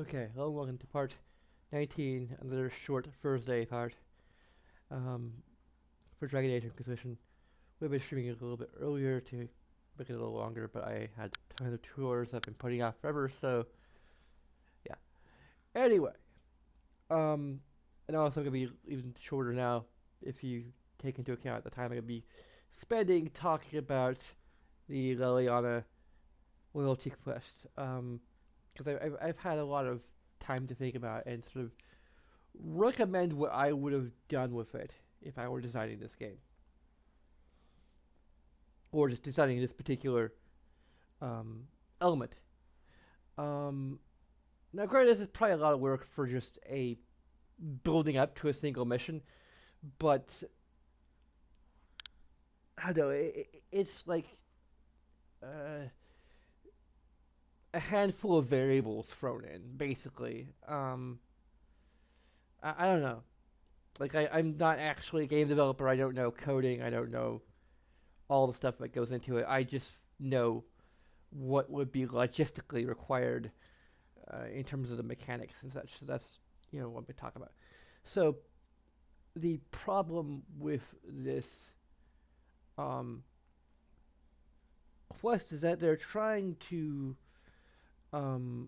Okay, hello and welcome to part 19, another short Thursday part um, for Dragon Age Inquisition. We've been streaming it a little bit earlier to make it a little longer, but I had tons of tours I've been putting off forever, so yeah. Anyway, um, and also going to be even shorter now if you take into account the time I'm going to be spending talking about the Leliana loyalty quest. Because I've had a lot of time to think about and sort of recommend what I would have done with it if I were designing this game, or just designing this particular element. Um, Now, granted, this is probably a lot of work for just a building up to a single mission, but I don't know. It's like uh, a handful of variables thrown in, basically. I don't know. Like, I'm not actually a game developer. I don't know coding. I don't know all the stuff that goes into it. I just know what would be logistically required in terms of the mechanics and such. So that's what we talk about. So the problem with this um, quest is that they're trying to, or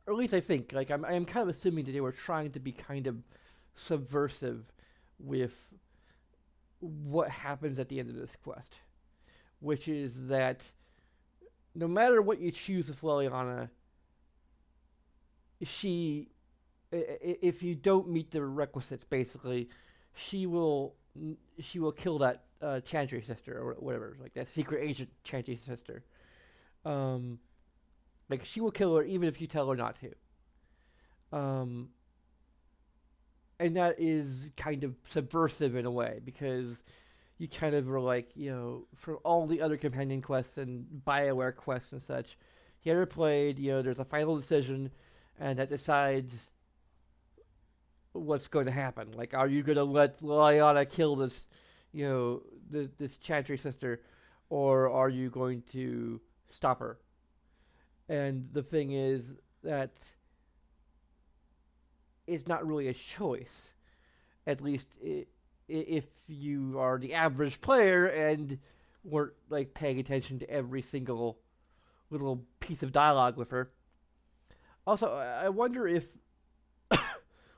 at least I think, like I'm kind of assuming that they were trying to be kind of subversive with what happens at the end of this quest, which is that no matter what you choose with Leliana, she, if you don't meet the requisites, basically, she will she will kill that Chantry sister or whatever, like that secret agent Chantry sister. Um, like she will kill her even if you tell her not to. Um, and that is kind of subversive in a way because you kind of are like, from all the other companion quests and Bioware quests and such, you ever played, there's a final decision and that decides what's going to happen. Like, are you going to let Lyanna kill this, this Chantry sister, or are you going to stop her? And the thing is that it's not really a choice. At least if you are the average player and weren't like paying attention to every single little piece of dialogue with her. Also, I wonder if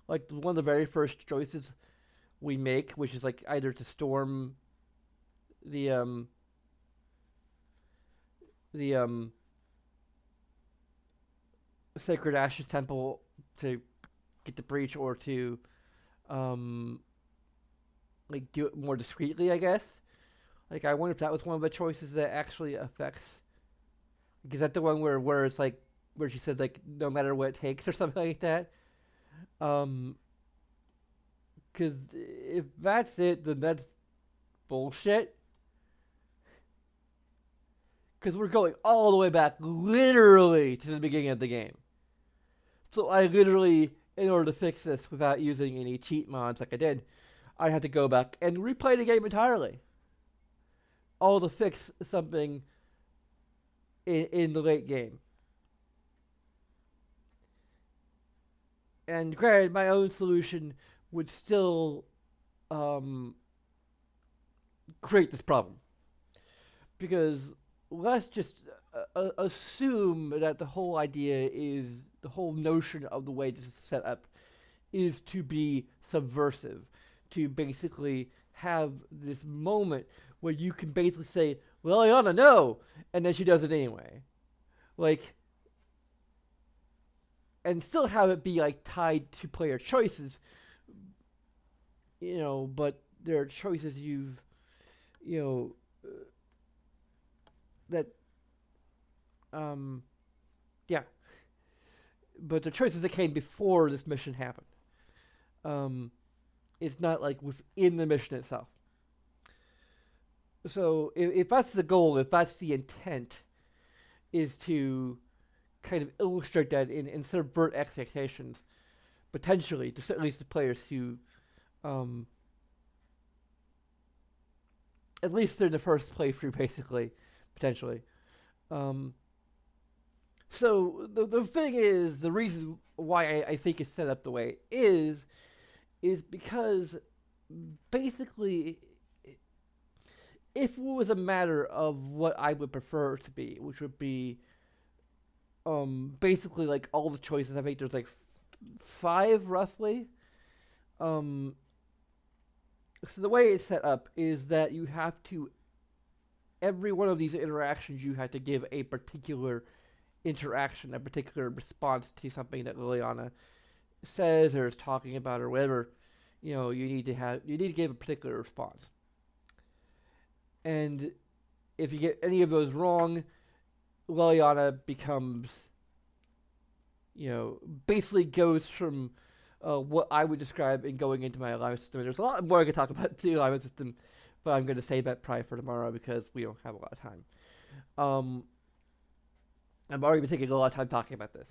like one of the very first choices we make, which is like either to storm the the Sacred Ashes Temple to get the breach, or to um like do it more discreetly, I guess. Like I wonder if that was one of the choices that actually affects. Is that the one where it's like where she said like no matter what it takes or something like that? Um, because if that's it, then that's bullshit. Because we're going all the way back, literally, to the beginning of the game. So I literally, in order to fix this without using any cheat mods like I did, I had to go back and replay the game entirely. All to fix something in the late game. And granted, my own solution would still um, create this problem. Because let's just assume that the whole idea is the whole notion of the way this is set up is to be subversive, to basically have this moment where you can basically say, "Well, Ayana, no," and then she does it anyway, like, and still have it be like tied to player choices, But there are choices you know, that um, yeah, but the choices that came before this mission happened. Um, it's not like within the mission itself. So if that's the goal, if that's the intent, is to kind of illustrate that and subvert expectations, potentially, to at least the players who, um, at least in the first playthrough, basically, potentially. Um, So the thing is, the reason why I think it's set up the way it is because basically, if it was a matter of what I would prefer it to be, which would be basically like all the choices. I think there's like five roughly. Um, so the way it's set up is that you have to every one of these interactions you have to give a particular interaction, a particular response to something that Liliana says or is talking about or whatever. You need to give a particular response. And if you get any of those wrong, Liliana becomes, basically goes from what I would describe in going into my alignment system. And there's a lot more I could talk about the alignment system, but I'm going to save that probably for tomorrow because we don't have a lot of time. Um, I've already been taking a lot of time talking about this.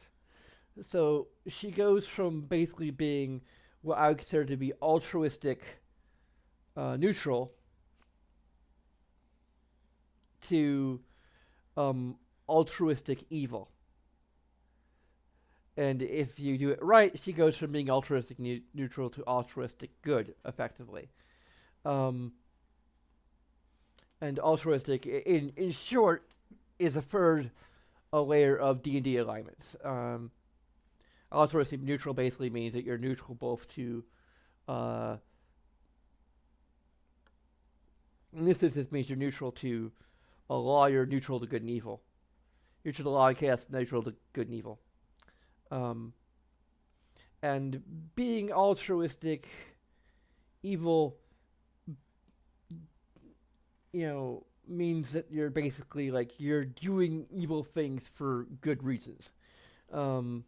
So she goes from basically being what I would consider to be altruistic, neutral, to altruistic evil. And if you do it right, she goes from being altruistic neutral to altruistic good, effectively. Um, and altruistic, in short, is a third a layer of D&D alignments. Altruistic neutral basically means that you're neutral both to, uh, in this instance, means you're neutral to a law, you're neutral to good and evil. Neutral to law and chaos, neutral to good and evil. Um, and being altruistic, evil, means that you're basically like you're doing evil things for good reasons. Um,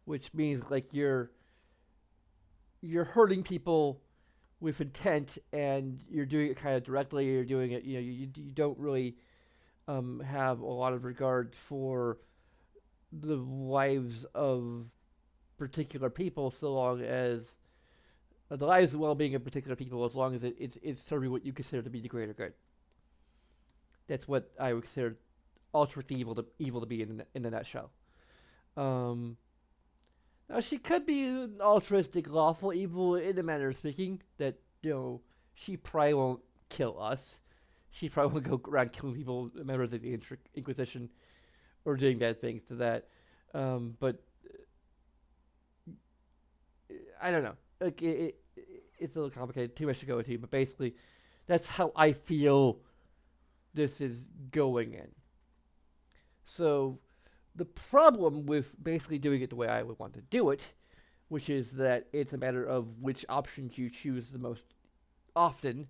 which means like you're hurting people with intent and you're doing it kind of directly. You're doing it, you don't really have a lot of regard for the lives of particular people, so long as the lives and well-being of particular people, as long as it's serving what you consider to be the greater good. That's what I would consider altruistic evil to be in a nutshell. Um, Now she could be an altruistic lawful evil in a manner of speaking. That she probably won't kill us. She probably won't go around killing people, members of the Inquisition, or doing bad things to that. But I don't know. Like it's a little complicated. Too much to go into. But basically, that's how I feel this is going in. So the problem with basically doing it the way I would want to do it, which is that it's a matter of which options you choose the most often.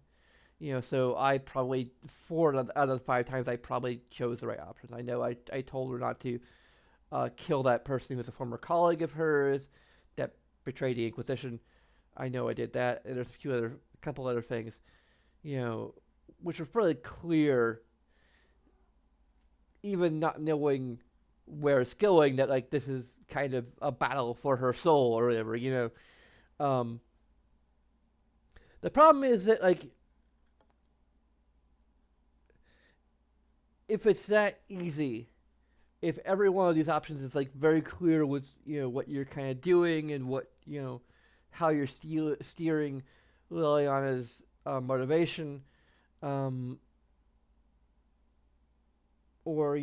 So I probably 4 out of 5 times I probably chose the right options. I know I told her not to kill that person who was a former colleague of hers that betrayed the Inquisition. I know I did that, and there's a couple other things, which are fairly clear, even not knowing where it's going. That like this is kind of a battle for her soul or whatever. Um, the problem is that like if it's that easy, if every one of these options is like very clear with what you're kind of doing and what how you're steering Liliana's motivation, um, or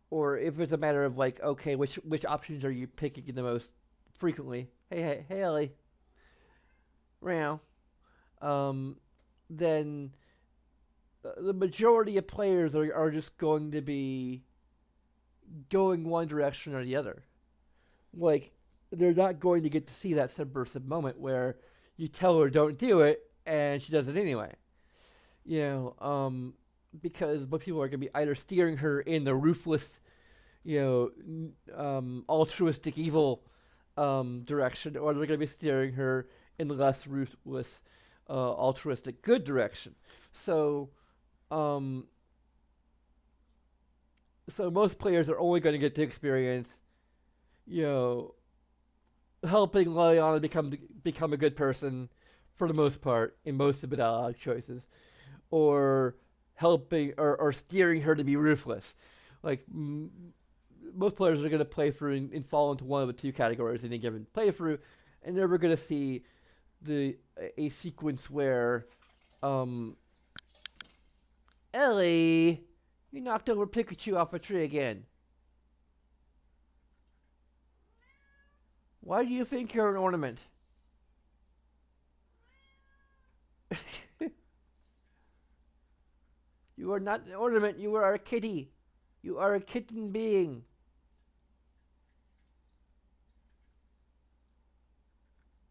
or if it's a matter of like, okay, which options are you picking the most frequently? Hey, Ellie, Rao. Um, then the majority of players are just going to be going one direction or the other. Like, they're not going to get to see that subversive moment where you tell her don't do it and she does it anyway. Because most people are going to be either steering her in the ruthless, altruistic evil direction, or they're going to be steering her in the less ruthless, altruistic good direction. So, um, so most players are only going to get to experience, you know, helping Liliana become a good person for the most part in most of the dialogue choices, or helping or steering her to be ruthless. Like most players are going to play through and fall into one of the two categories in a given playthrough, and never going to see the a sequence where Ellie, you knocked over Pikachu off a tree again. Why do you think you're an ornament? You are not an ornament, you are a kitty. You are a kitten being.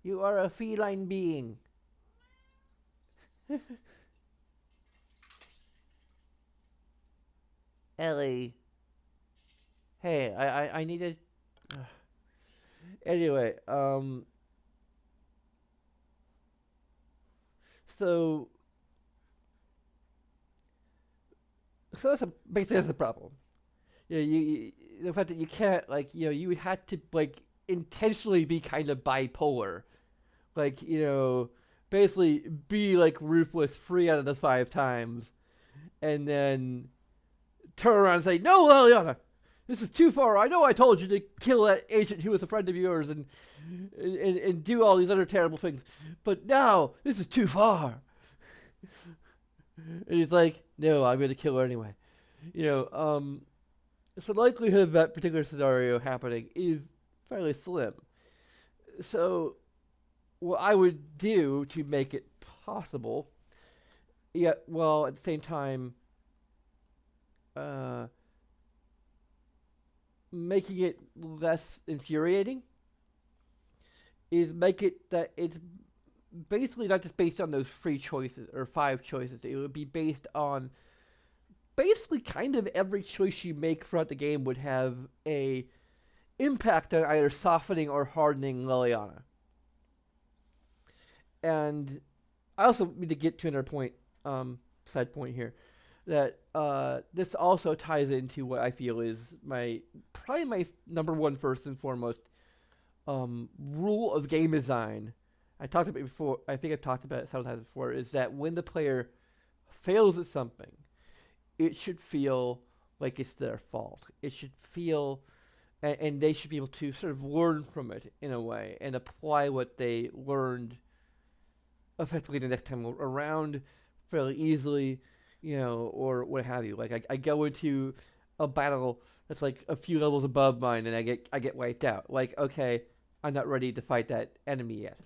You are a feline being. Ellie. Hey, I need to. Anyway, so basically that's the problem. The fact that you can't like you had to like intentionally be kind of bipolar, like basically be like ruthless 3 out of the 5 times, and then turn around and say, "No, Liliana, this is too far. I know I told you to kill that agent who was a friend of yours and do all these other terrible things, but now this is too far." And he's like, "No, I'm going to kill her anyway." So the likelihood of that particular scenario happening is fairly slim. So what I would do to make it possible, yet while at the same time making it less infuriating, is make it that it's basically not just based on those 3 choices or 5 choices. It would be based on basically kind of every choice you make throughout the game would have a impact on either softening or hardening Liliana. And I also need to get to another point, side point here, that this also ties into what I feel is probably my number one first and foremost rule of game design. I talked about it before. I think I've talked about it several times before. Is that when the player fails at something, it should feel like it's their fault. It should feel, and they should be able to sort of learn from it in a way and apply what they learned effectively the next time around fairly easily, or what have you. Like I go into a battle that's like a few levels above mine, and I get wiped out. Like, okay, I'm not ready to fight that enemy yet,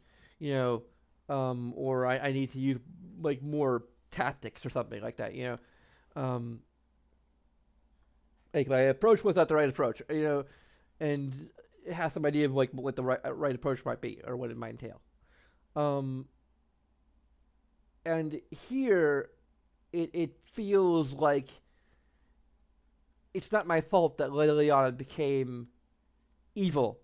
or I need to use like more tactics or something like that, like my approach was not the right approach, and have some idea of like what the right approach might be or what it might entail. And here, it feels like it's not my fault that Liliana became evil.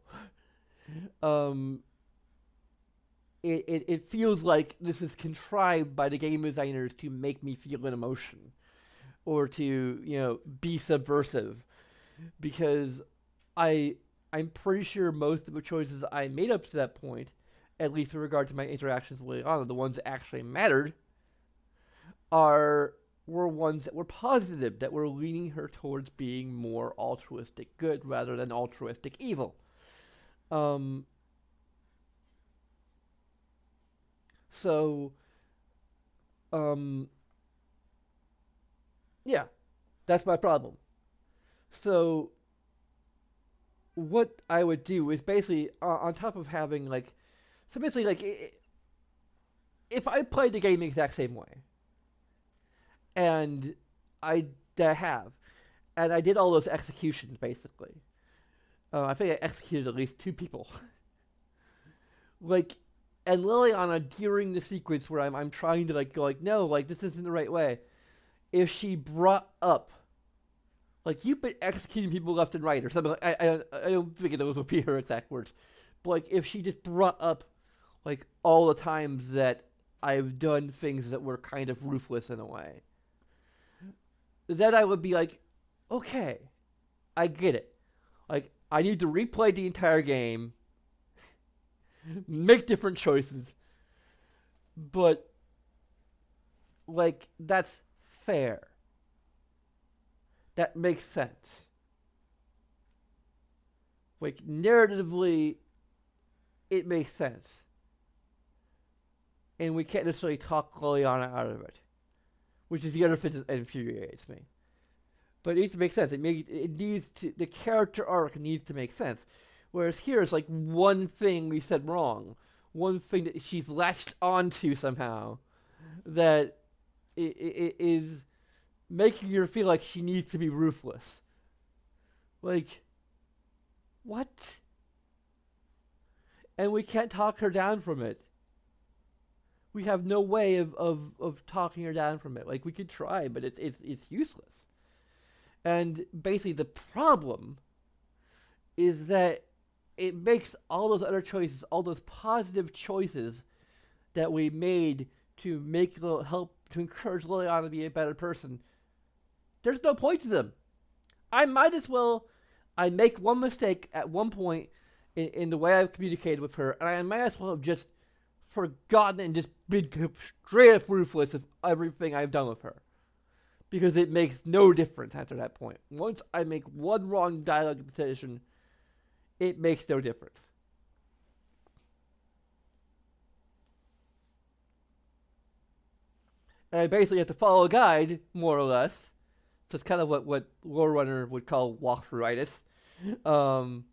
It feels like this is contrived by the game designers to make me feel an emotion or to be subversive, because I'm pretty sure most of the choices I made up to that point, at least with regard to my interactions with Liliana, the ones that actually mattered, were ones that were positive, that were leaning her towards being more altruistic good rather than altruistic evil. So, yeah, that's my problem. So, what I would do is basically, on top of having, like, so basically, like, if I played the game the exact same way, and I have, and I did all those executions, basically, I think I executed at least 2 people. Like, and Liliana, during the sequence where I'm trying to, like, go, like, no, like, this isn't the right way, if she brought up, like, you've been executing people left and right, or something, like, I don't think those would be her exact words, but, like, if she just brought up, like, all the times that I've done things that were kind of ruthless in a way, then I would be like, okay, I get it. Like, I need to replay the entire game, make different choices, but, like, that's fair. that makes sense. Like, narratively, it makes sense. And we can't necessarily talk Liliana out of it, which is the other thing that infuriates me. But it needs to make sense. It needs to, the character arc needs to make sense. Whereas here it's like one thing we said wrong, one thing that she's latched onto somehow, that it is making her feel like she needs to be ruthless. Like, what? And we can't talk her down from it. We have no way of talking her down from it. Like, we could try, but it's useless. And basically the problem is that it makes all those other choices, all those positive choices that we made to help to encourage Liliana to be a better person, there's no point to them. I make one mistake at one point in the way I've communicated with her, and I might as well have just forgotten and just been straight up ruthless of everything I've done with her. Because it makes no difference after that point. Once I make one wrong dialogue decision, it makes no difference. And I basically have to follow a guide, more or less. So it's kind of what Lore Runner would call walkthroughitis. And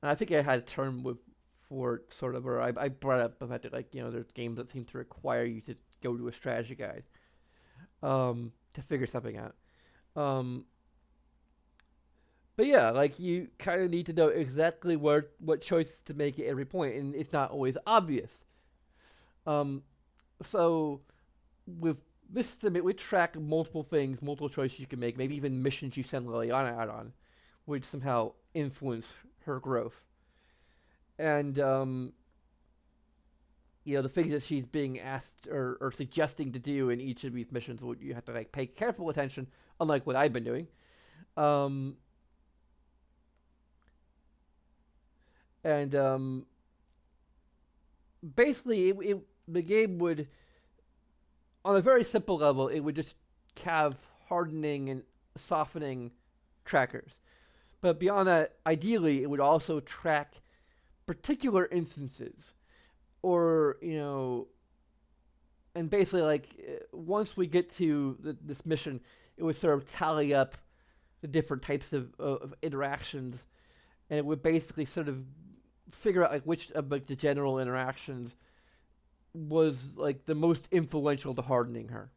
I think I had a term for it, sort of, or I brought up the fact that, like, there's games that seem to require you to go to a strategy guide to figure something out. But yeah, like, you kind of need to know exactly what choices to make at every point, and it's not always obvious. So with this system, it would track multiple things, multiple choices you can make, maybe even missions you send Liliana out on, which somehow influence her growth. And the things that she's being asked or suggesting to do in each of these missions, you have to, like, pay careful attention, unlike what I've been doing. Basically, the game would, on a very simple level, it would just have hardening and softening trackers. But beyond that, ideally, it would also track particular instances, or and basically, like, once we get to this mission, it would sort of tally up the different types of interactions, and it would basically sort of figure out, like, which of, like, the general interactions was, like, the most influential to hardening her.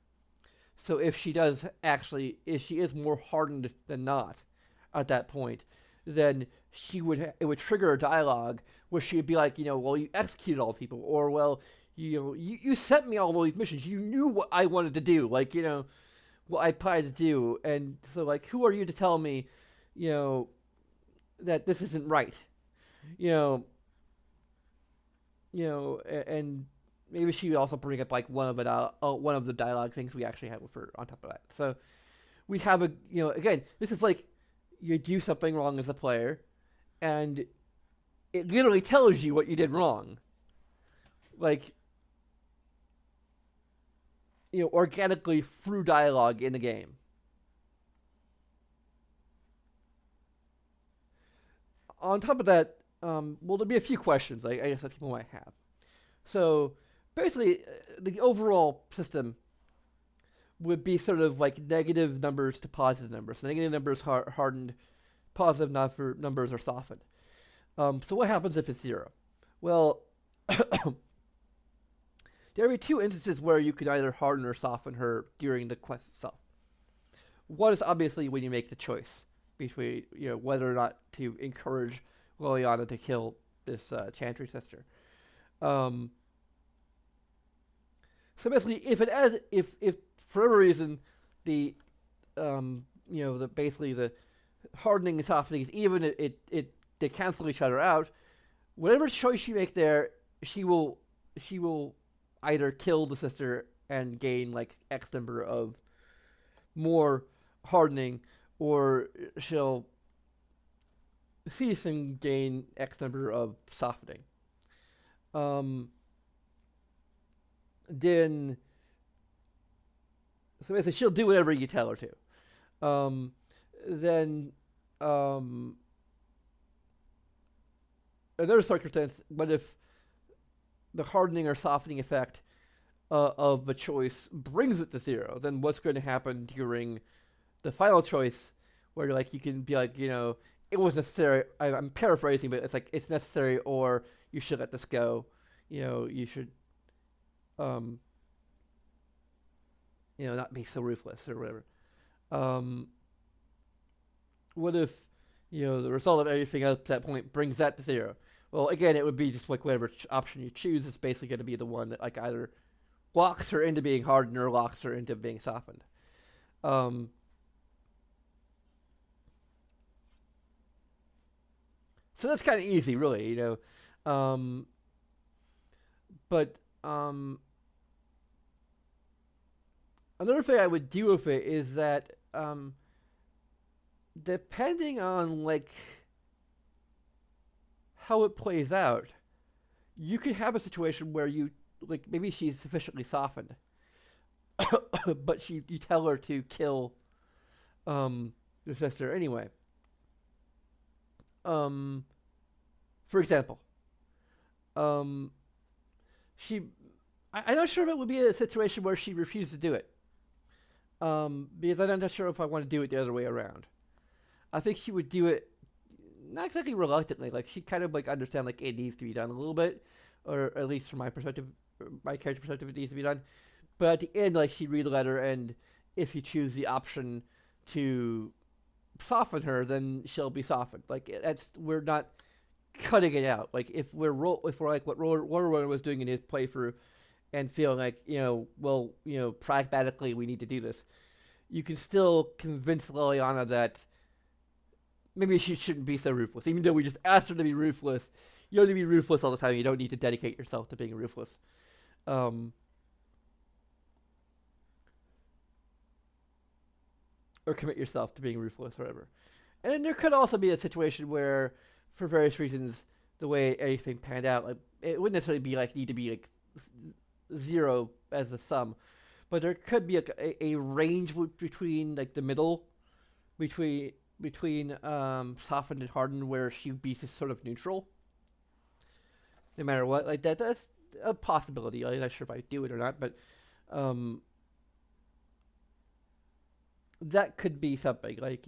So if she is more hardened than not at that point, then it would trigger a dialogue where she would be like, well, you executed all the people, or, well, you sent me all these missions. You knew what I wanted to do, like, what I planned to do, and so, like, who are you to tell me, that this isn't right, and maybe she would also bring up, like, one of the dialogue things we actually had with her on top of that. So we have again, this is like, you do something wrong as a player, and it literally tells you what you did wrong. Like, organically through dialogue in the game. On top of that, there'll be a few questions I guess that people might have. So basically, the overall system would be sort of like negative numbers to positive numbers. So negative numbers hardened, positive numbers are softened. So what happens if it's 0? Well, there are 2 instances where you can either harden or soften her during the quest itself. One is obviously when you make the choice between whether or not to encourage Liliana to kill this Chantry sister. So basically, if for whatever reason the basically the hardening and softening is even, they cancel each other out. Whatever choice you make there, she will either kill the sister and gain, like, X number of more hardening, or she'll cease and gain X number of softening. Then, So basically, she'll do whatever you tell her to. Then, um, another circumstance, what if the hardening or softening effect of the choice brings it to zero? Then what's going to happen during the final choice, where like you can be like, it was necessary. I'm paraphrasing, but it's like it's necessary, or you should let this go. You should, um, not be so ruthless or whatever. Um, what if, the result of everything up to that point brings that to zero? Well, again, it would be just like whatever option you choose is basically going to be the one that like either locks her into being hardened or locks her into being softened. Um, so that's kind of easy, really. Um, but another thing I would do with it is that depending on like how it plays out, you could have a situation where you like maybe she's sufficiently softened, but you tell her to kill the sister anyway. Um, for example, um, she I'm not sure if it would be a situation where she refused to do it. Because I'm not sure if I want to do it the other way around. I think she would do it not exactly reluctantly. Like she kind of like understand like it needs to be done a little bit, or at least from my perspective, my character perspective, it needs to be done. But at the end, like she'd read the letter, and if you choose the option to soften her, then she'll be softened. Like that's we're not cutting it out. Like if we're like what Warrunner was doing in his playthrough, and feeling like pragmatically we need to do this, you can still convince Liliana that maybe she shouldn't be so ruthless. Even though we just asked her to be ruthless, you don't need to be ruthless all the time. You don't need to dedicate yourself to being ruthless. Um, or commit yourself to being ruthless, or whatever. And then there could also be a situation where, for various reasons, the way anything panned out, like it wouldn't necessarily be like need to be like zero as a sum, but there could be a range between like the middle, between softened and hardened, where she'd be just sort of neutral, no matter what. Like that's a possibility. I'm not sure if I do it or not, but um, that could be something. Like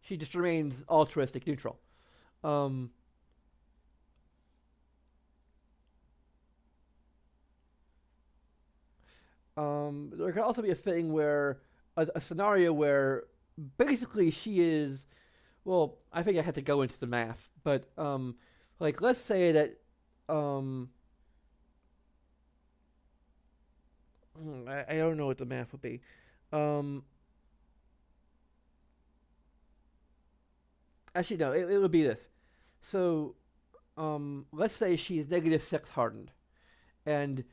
she just remains altruistic neutral. Um, there could also be a thing where a scenario where basically she is. Well, I think I had to go into the math, but like let's say that um, I don't know what the math would be. Um, Actually, no, it would be this. So, let's say she's -6 hardened, and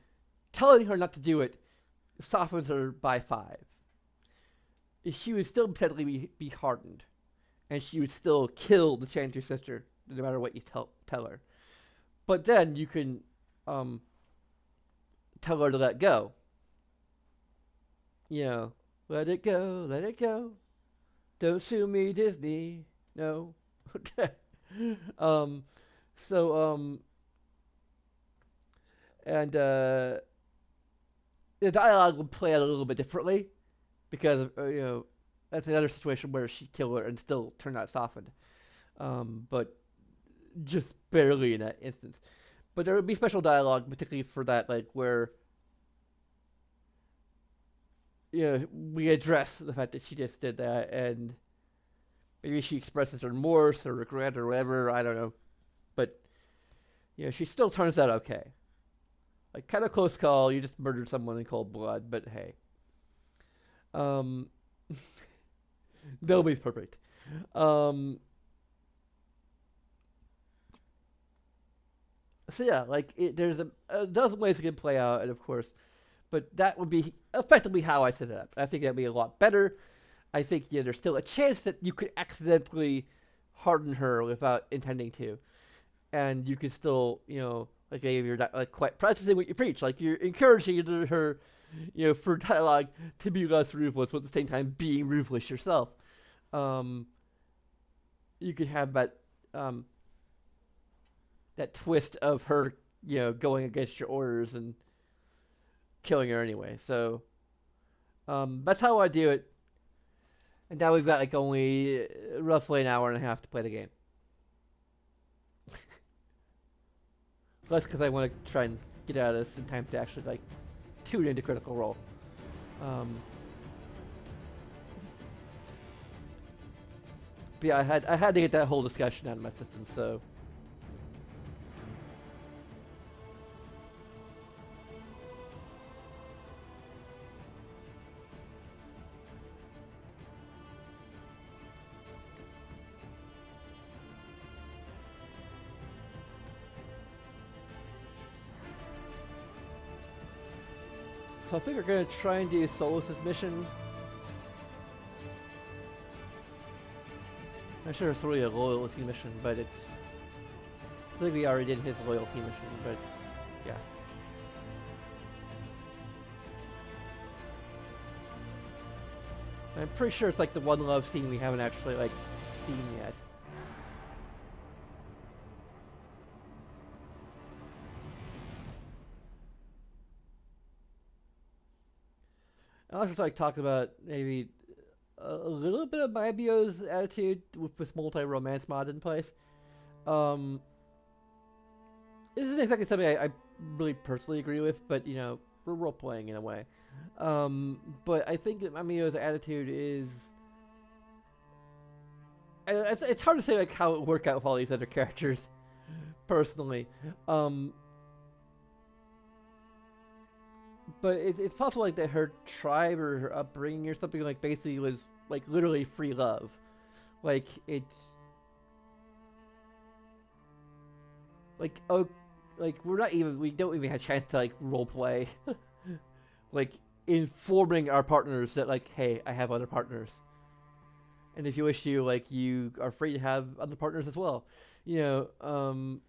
telling her not to do it softens her by 5. She would still technically be hardened, and she would still kill the Chantry sister no matter what you tell her. But then you can um, tell her to let go. Let it go, let it go. Don't sue me, Disney. No. um, so and the dialogue would play out a little bit differently because that's another situation where she'd kill her and still turn out softened, but just barely in that instance. But there would be special dialogue, particularly for that, like where we address the fact that she just did that, and maybe she expresses remorse or regret or whatever. I don't know, but she still turns out okay. Like kind of close call. You just murdered someone in cold blood, but hey, um, nobody's perfect. So yeah, like there's a dozen ways it can play out, and of course, but that would be effectively how I set it up. I think that'd be a lot better. I think there's still a chance that you could accidentally harden her without intending to, and you could still like if you're not like quite practicing what you preach, like you're encouraging her for dialogue to be less ruthless, but at the same time being ruthless yourself. Um, you could have um, that twist of her, going against your orders and killing her anyway. So that's how I do it. And now we've got like only roughly an hour and a half to play the game. That's because I want to try and get out of this in time to actually like tune into Critical Role. Um, but yeah, I had to get that whole discussion out of my system. So I think we're gonna try and do Solus's mission. I'm sure it's really a loyalty mission, but I think we already did his loyalty mission, but yeah. I'm pretty sure it's like the one love scene we haven't actually like seen yet. I also like talk about maybe a little bit of Mabio's attitude with multi-romance mod in place. Um, this isn't exactly something I really personally agree with, but we're role playing in a way. But I think that Mabio's attitude is. It's hard to say like how it worked out with all these other characters, personally. But it's possible like that her tribe or her upbringing or something like basically was like literally free love, like it's like like we don't even have a chance to like role play, like informing our partners that like, hey, I have other partners, and if you wish to, like, you are free to have other partners as well, you know.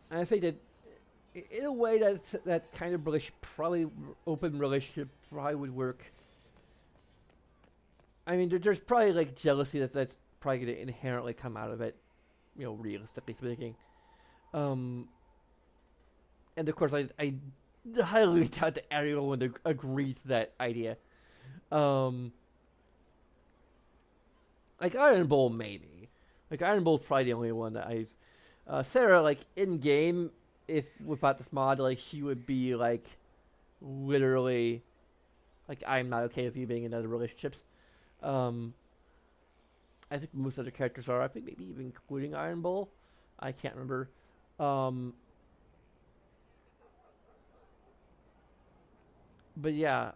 And I think that in a way that kind of relationship, probably open relationship, probably would work. I mean, there's probably like jealousy that's probably going to inherently come out of it, realistically speaking. Um, and of course, I highly doubt that everyone would agree to that idea. Um, like Iron Bull, maybe. Like Iron Bull's probably the only one that I. Sarah, like in game, if without this mod, like she would be like literally like, I'm not okay with you being in other relationships. Um, I think most other characters are. I think maybe even including Iron Bull. I can't remember. Um, but yeah.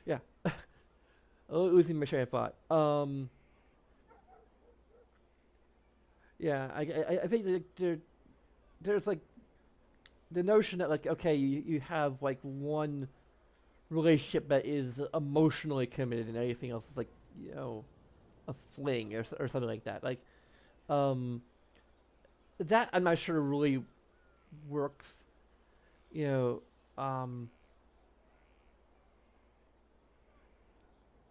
Yeah. Losing my train of thought. Yeah. I think that there's like the notion that like, okay, you have like one relationship that is emotionally committed and everything else is like, a fling or something like that. Like, um, that I'm not sure really works. You know,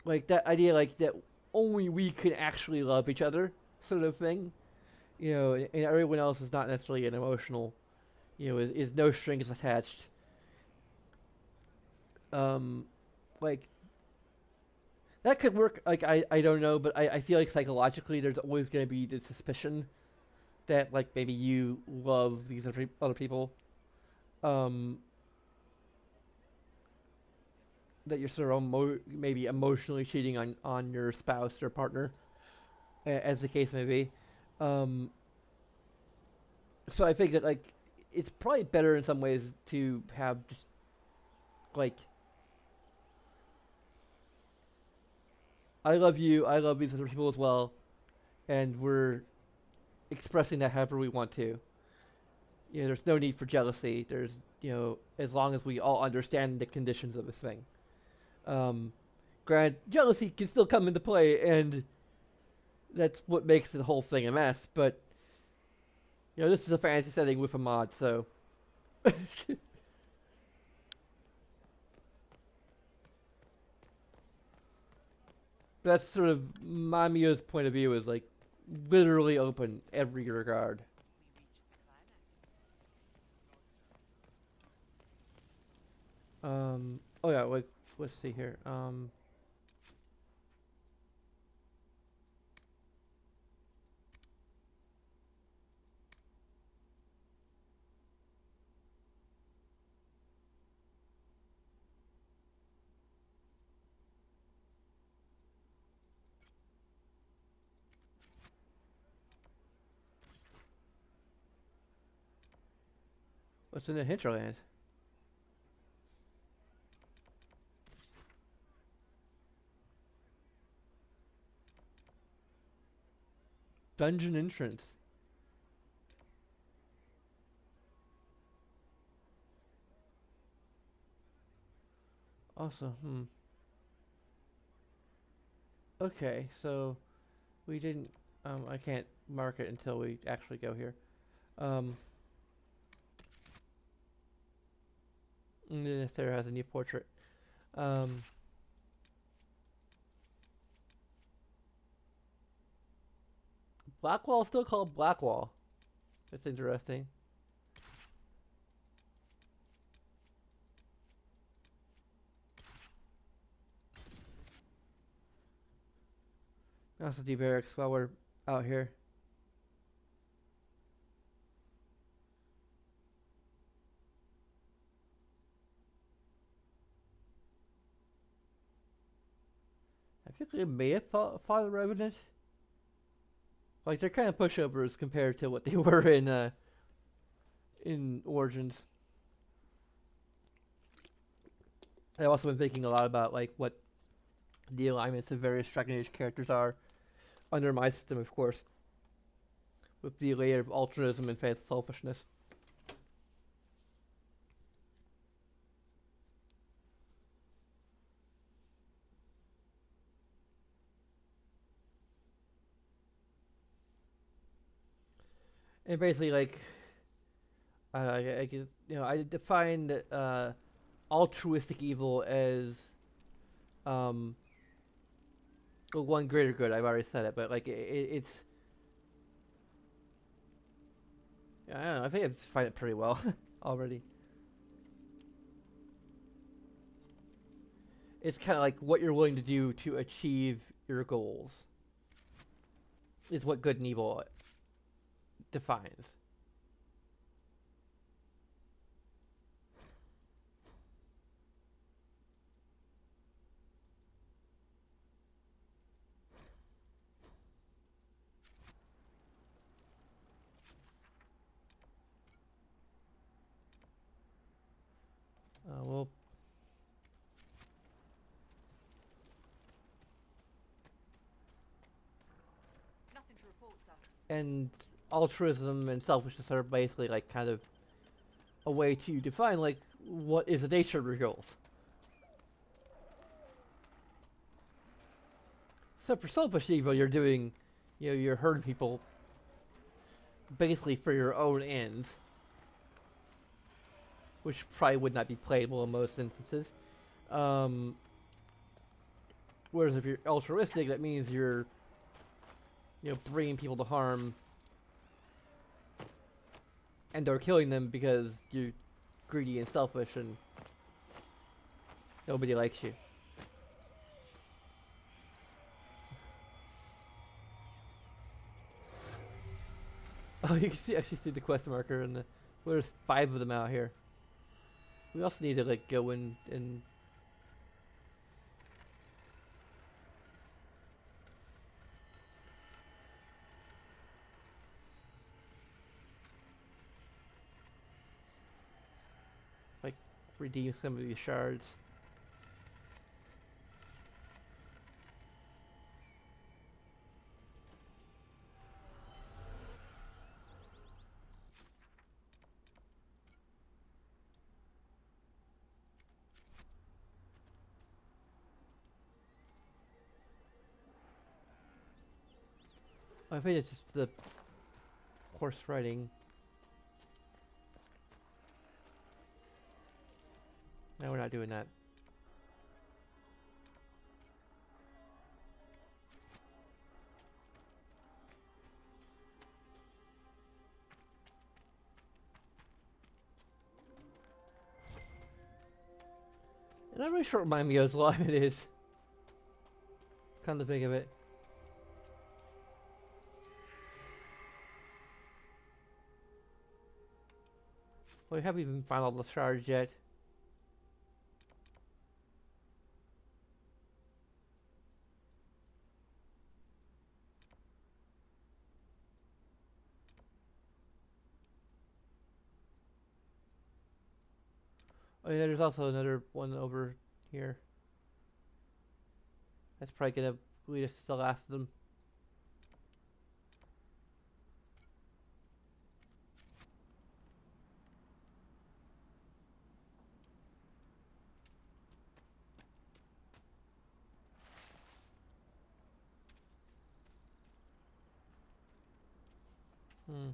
like that idea, like that only we can actually love each other, sort of thing. And everyone else is not necessarily an emotional. Is no strings attached. Um, like that could work. Like I don't know, but I feel like psychologically, there's always going to be the suspicion that like maybe you love these other people. Um, that you're sort of maybe emotionally cheating on your spouse or partner, as the case may be. Um, so I think that like it's probably better in some ways to have just like, I love you, I love these other people as well, and we're expressing that however we want to. There's no need for jealousy. There's, as long as we all understand the conditions of a thing. Um, jealousy can still come into play, and that's what makes the whole thing a mess. But this is a fantasy setting with a mod, so that's sort of Mamiya's point of view is like literally open every regard. Oh yeah, wait, let's see here. What's in the hinterland? Dungeon entrance. Also, Okay, so we didn't. I can't mark it until we actually go here. Um, and then if there has a new portrait. Um, Blackwall is still called Blackwall. That's interesting. Also do barracks while we're out here. I think we may have fought a Revenant. Like they're kind of pushovers compared to what they were in Origins. I've also been thinking a lot about like what the alignments of various Dragon Age characters are under my system, of course, with the layer of altruism and faith selfishness. And basically, like, I guess, I define altruistic evil as um, one greater good. I've already said it, but like it's. I don't know. I think I defined it pretty well already. It's kind of like what you're willing to do to achieve your goals. Is what good and evil defines. Well, Nothing to report, sir. and altruism and selfishness are basically like kind of a way to define like what is the nature of your goals. So for selfish evil, you're doing, you're hurting people basically for your own ends, which probably would not be playable in most instances. Um, Whereas if you're altruistic, that means you're, bringing people to harm and they're killing them because you're greedy and selfish and nobody likes you. Oh, you can actually see the quest marker and there's 5 of them out here. We also need to like go in and like redeem some of these shards. I think it's just the horse riding. No, we're not doing that. And I'm really sure it reminds me of as long it is. Come to think of it. Well, we haven't even found all the shards yet. Oh yeah, there's also another one over here. That's probably gonna lead us to the last of them. Hmm.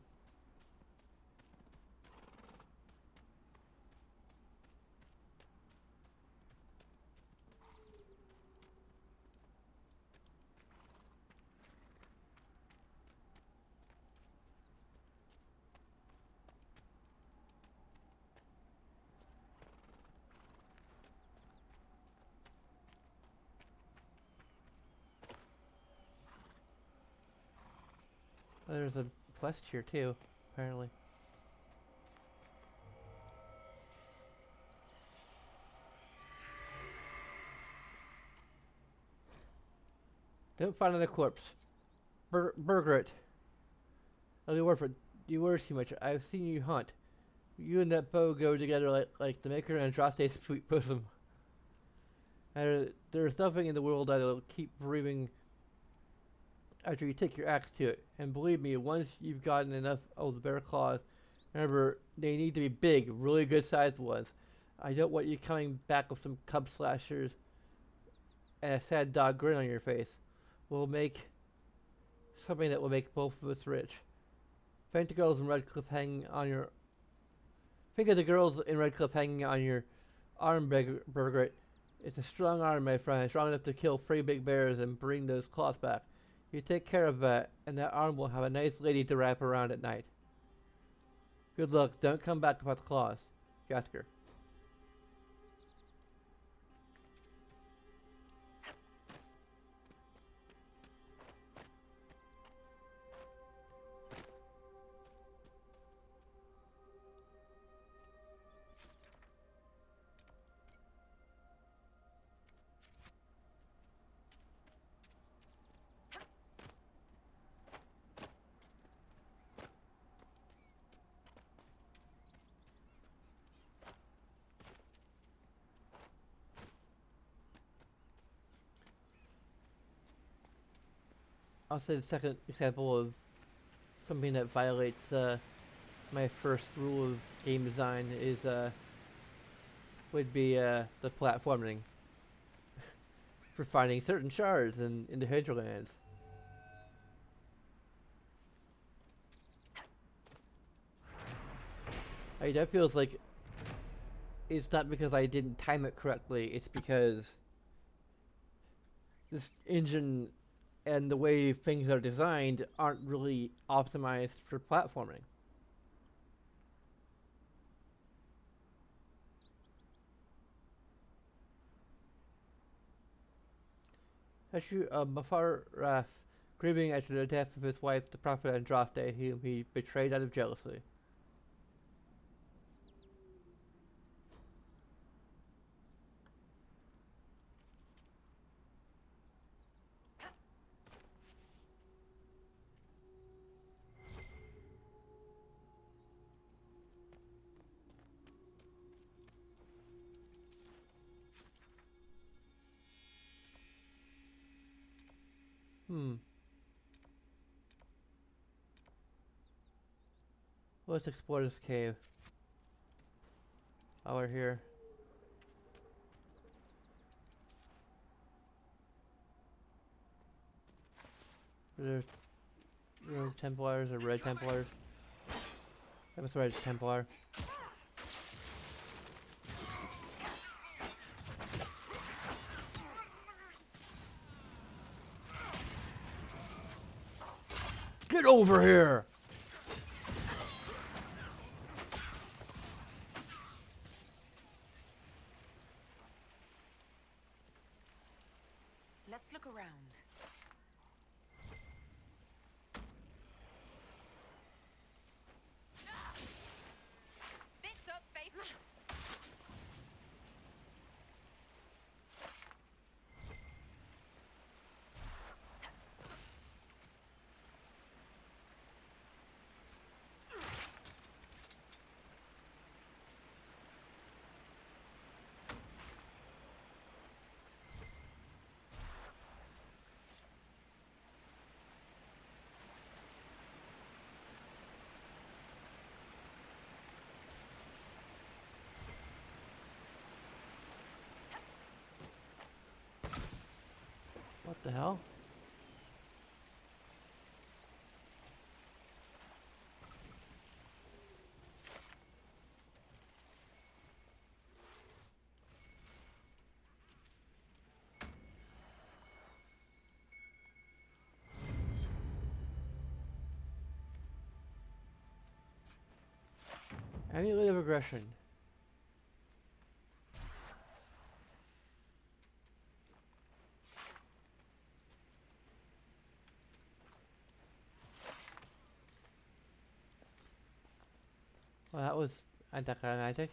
Oh, there's a quest here too, apparently. Don't find another corpse. Burger it. Ugly word for it. You worry too much. I've seen you hunt. You and that bow go together like the maker and Andraste's sweet bosom. And there's nothing in the world that'll keep breathing after you take your axe to it. And believe me, once you've gotten enough of the bear claws, remember, they need to be big, really good sized ones. I don't want you coming back with some cub slashers and a sad dog grin on your face. We'll make something that will make both of us rich. Think the girls in Redcliffe hanging on your. Think of the girls in Redcliffe hanging on your arm, Burger. It's a strong arm, my friend, strong enough to kill 3 big bears and bring those claws back. You take care of that, and that arm will have a nice lady to wrap around at night. Good luck. Don't come back without the claws. Jasker. I'll say the second example of something that violates my first rule of game design is would be the platforming for finding certain shards in the hinterlands. That feels like it's not because I didn't time it correctly. It's because this engine and the way things are designed aren't really optimized for platforming. Actually, Mafar grieving after the death of his wife, the prophet Andraste, whom he betrayed out of jealousy. Hmm. Let's explore this cave. While we're here. There's Templars or red Templars. That was red Templar. Get over here! Let's look around. This up, baby. What the hell? Amulet of Aggression. Well, that was anticlimactic.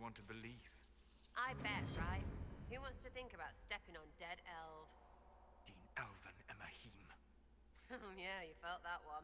want to believe. I bet, right? Who wants to think about stepping on dead elves? Din Elven Emahim. Yeah, you felt that one.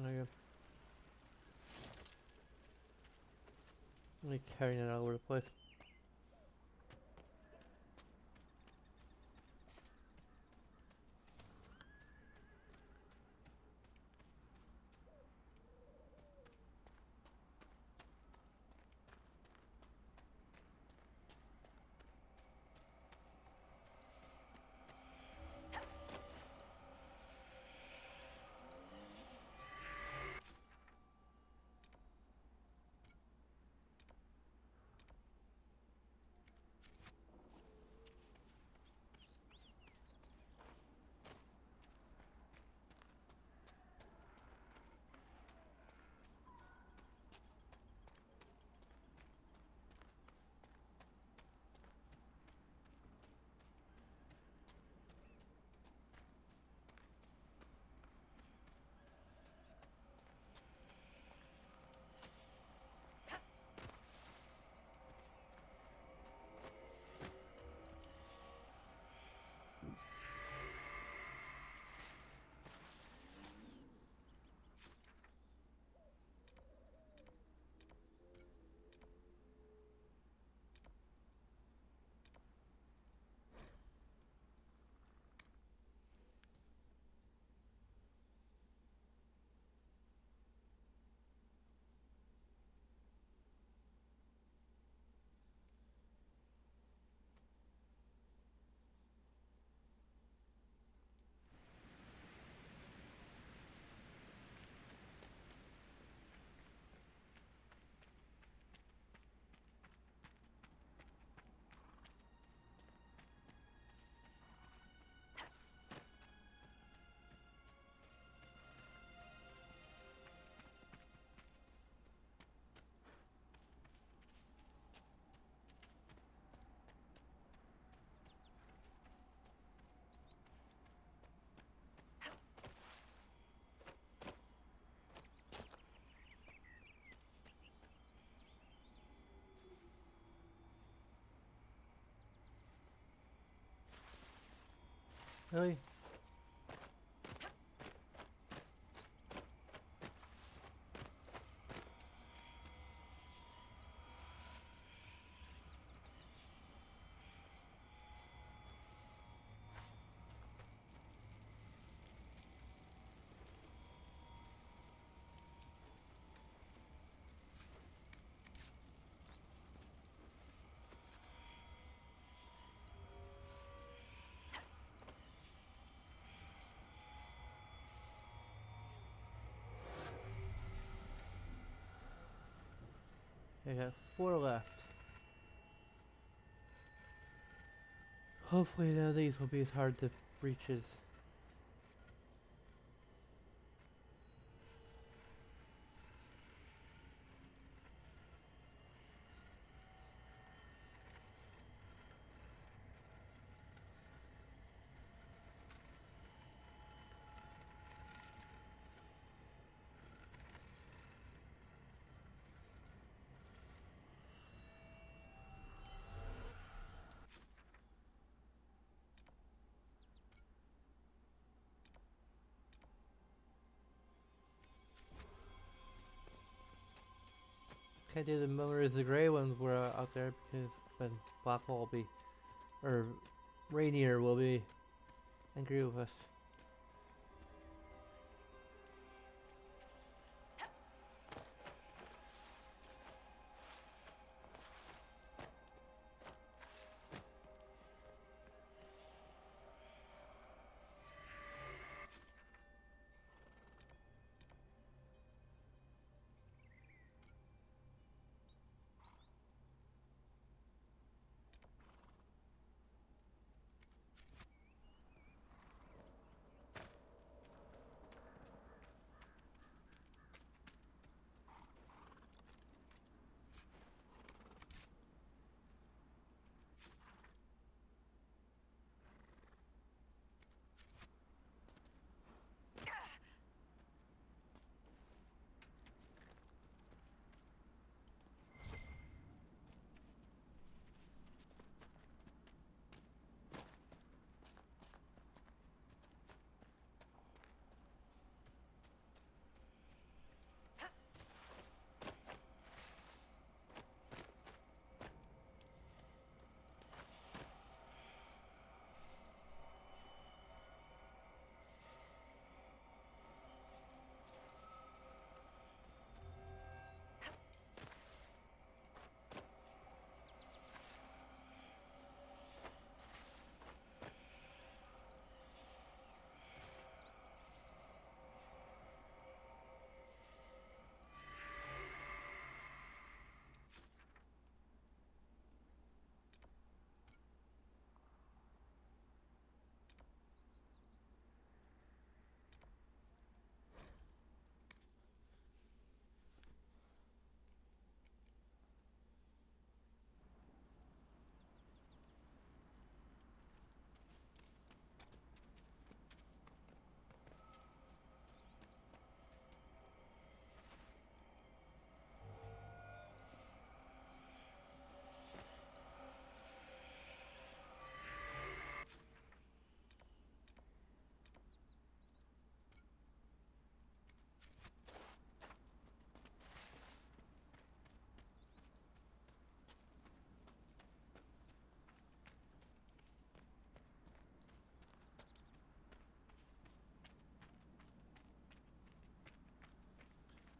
Oh, yeah. I'm carrying it all over the place. Really? I got 4 left. Hopefully none of these will be as hard to breach as... Can't do the moment as the gray ones were out there because then black will be, or Rainier will be angry with us.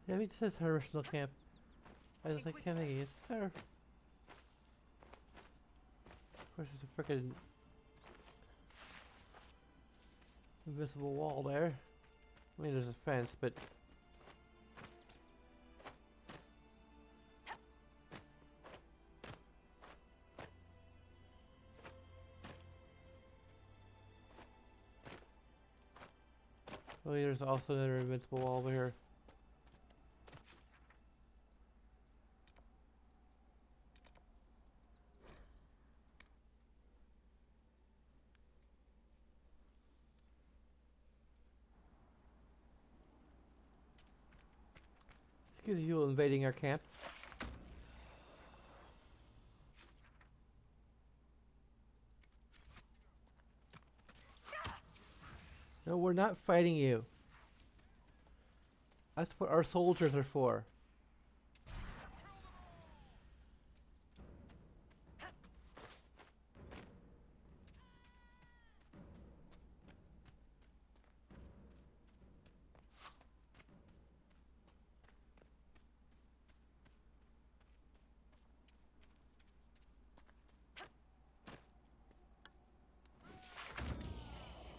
Yeah, it says her original camp. I was like, can't make it. It's her. Of course, there's a frickin' invisible wall there. I mean, there's a fence, but... Oh, there's also another invincible wall over here. Excuse you invading our camp. No, we're not fighting you. That's what our soldiers are for.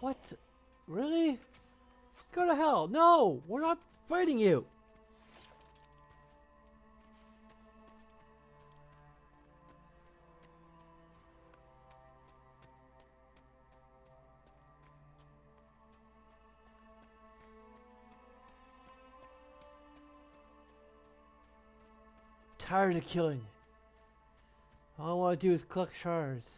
What? Really? Go to hell. No, we're not fighting you. Tired of killing. All I want to do is collect shards.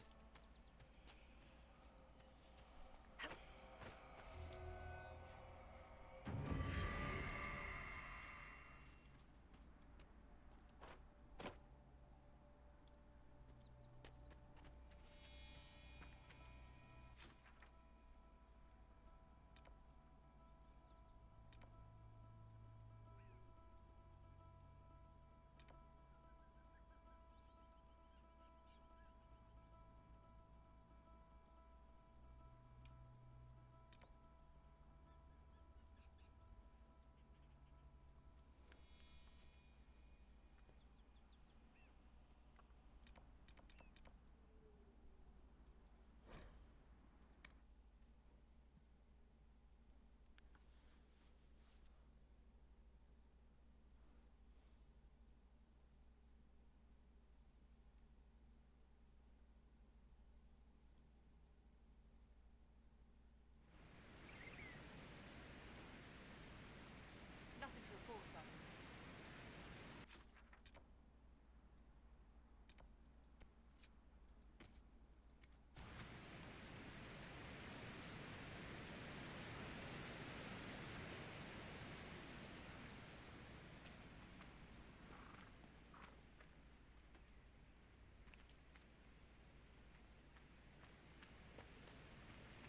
Nothing to report, sir.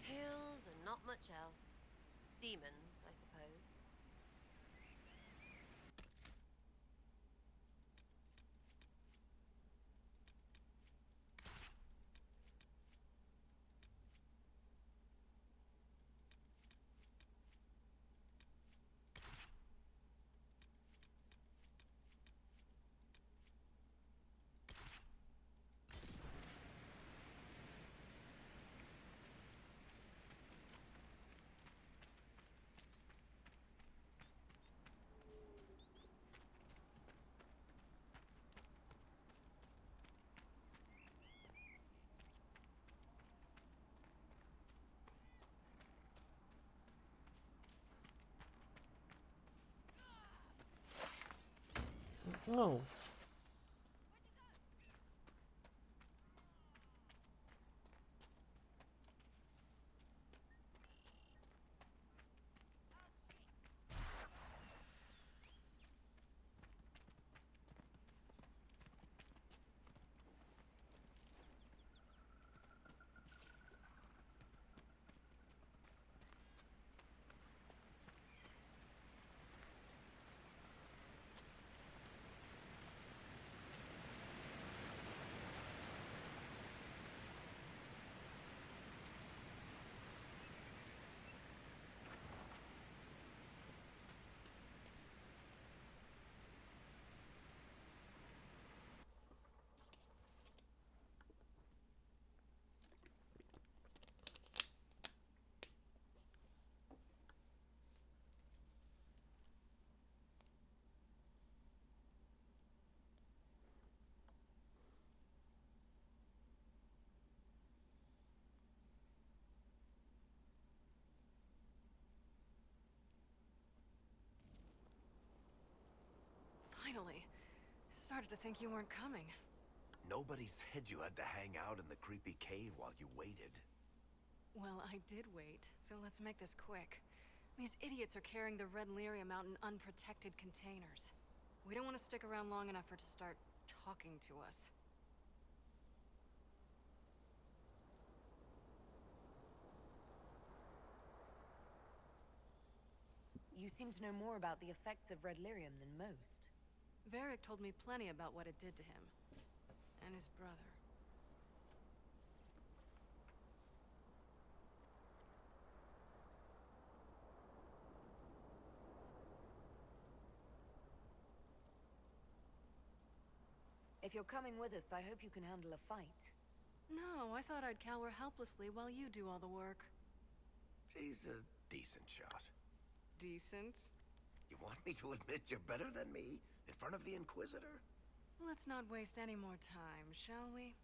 Hills and not much else. Demons, I suppose. Oh. Finally. Started to think you weren't coming. Nobody said you had to hang out in the creepy cave while you waited. Well, I did wait, so let's make this quick. These idiots are carrying the red lyrium out in unprotected containers. We don't want to stick around long enough for it to start talking to us. You seem to know more about the effects of red lyrium than most. Varric told me plenty about what it did to him. And his brother. If you're coming with us, I hope you can handle a fight. No, I thought I'd cower helplessly while you do all the work. She's a decent shot. Decent? You want me to admit you're better than me in front of the Inquisitor? Let's not waste any more time, shall we?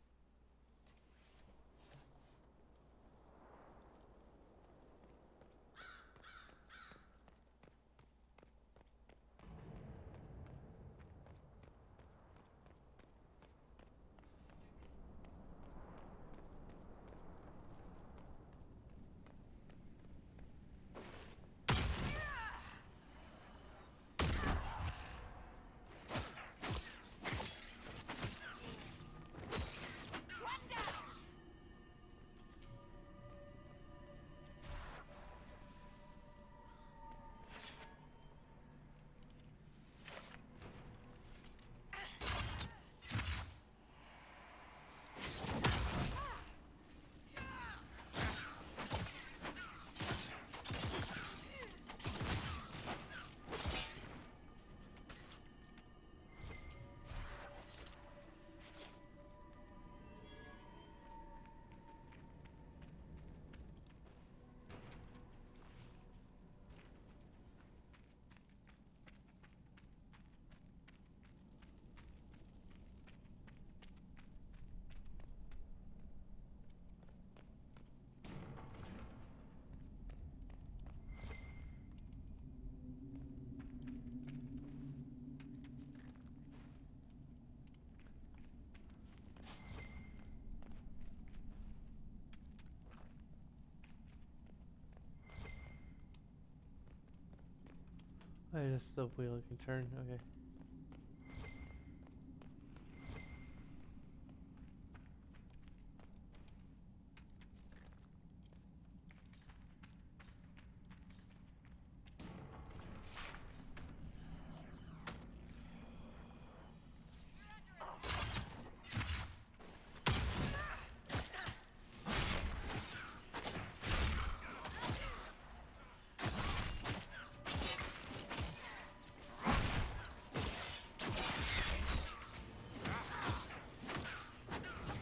Oh, that's the wheel can turn. Okay.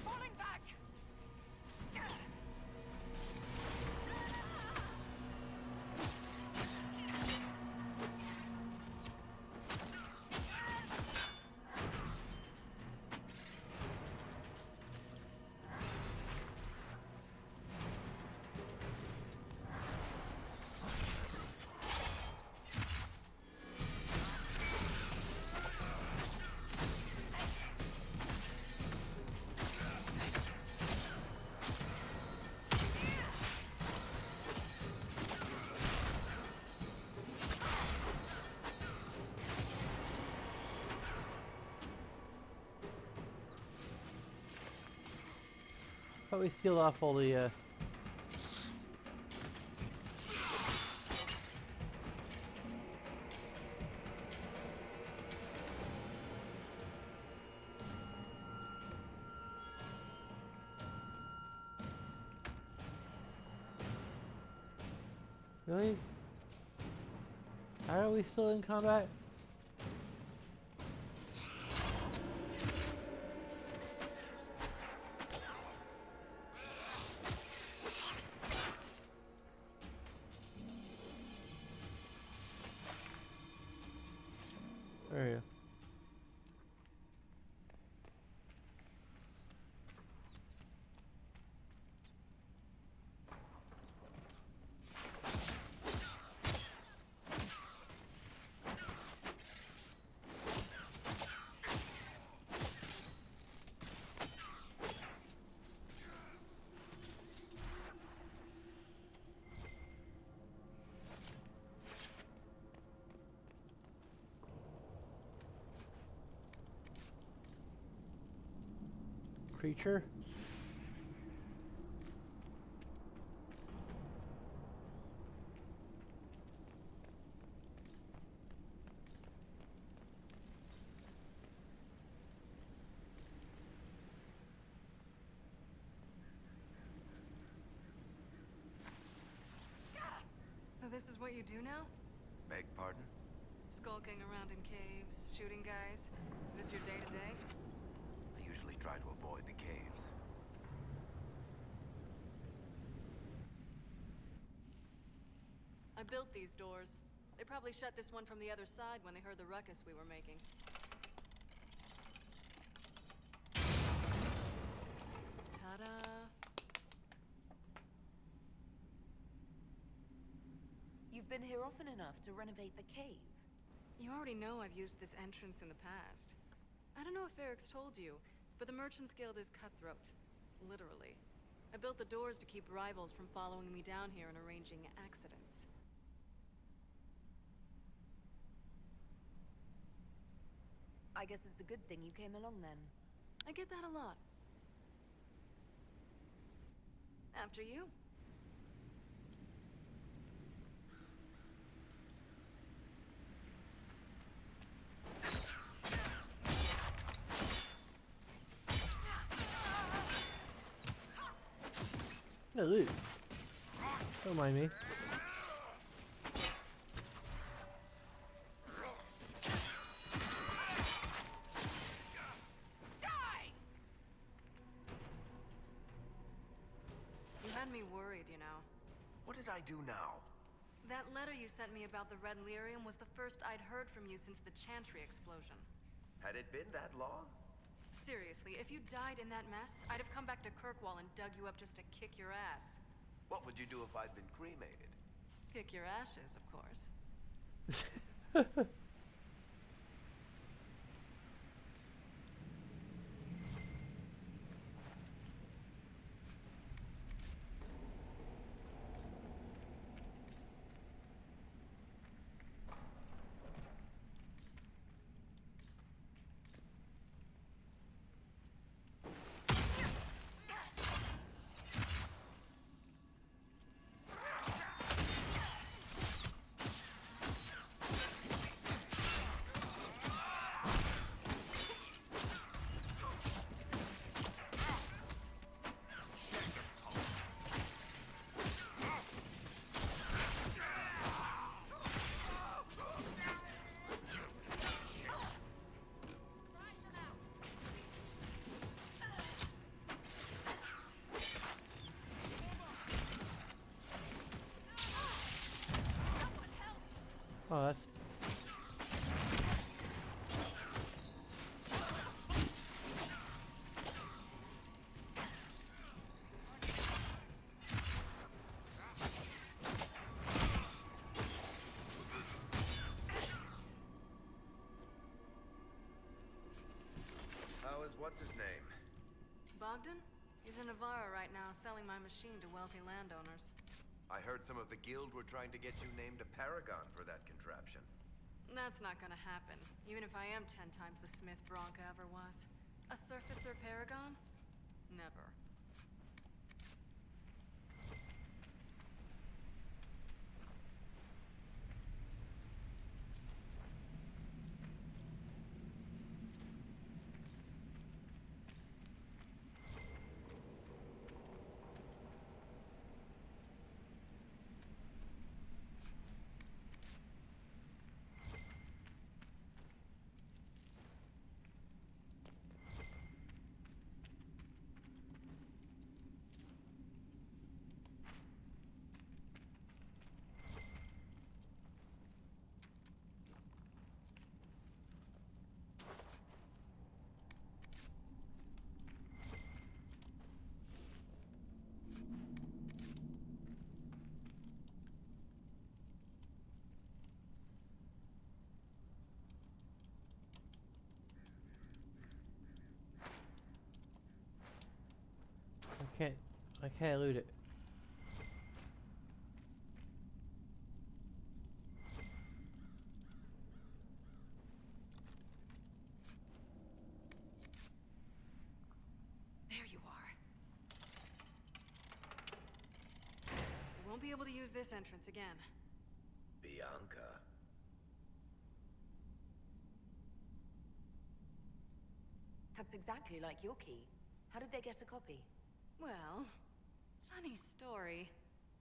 Falling back! Probably steal off all the. Really? How are we still in combat? There you go. Creature? So this is what you do now? Beg pardon? Skulking around in caves, shooting guys? Is this your day-to-day? I usually try to avoid the caves. I built these doors. They probably shut this one from the other side when they heard the ruckus we were making. Ta-da! You've been here often enough to renovate the cave. You already know I've used this entrance in the past. I don't know if Eric's told you, but the Merchants Guild is cutthroat. Literally. I built the doors to keep rivals from following me down here and arranging accidents. I guess it's a good thing you came along then. I get that a lot. After you. No loot. Don't mind me. You had me worried, you know. What did I do now? That letter you sent me about the Red Lyrium was the first I'd heard from you since the Chantry explosion. Had it been that long? Seriously, if you died in that mess, I'd have come back to Kirkwall and dug you up just to kick your ass. What would you do if I'd been cremated? Kick your ashes, of course. Oh, that's How is what's-his-name? Bogdan? He's in Navarra right now, selling my machine to wealthy landowners. I heard some of the guild were trying to get you named a paragon for that contraption. That's not gonna happen, even if I am 10 times the Smith Bronca ever was. A surfacer paragon? Never. I can't loot it. There you are. You won't be able to use this entrance again. Bianca. That's exactly like your key. How did they get a copy? Well, funny story.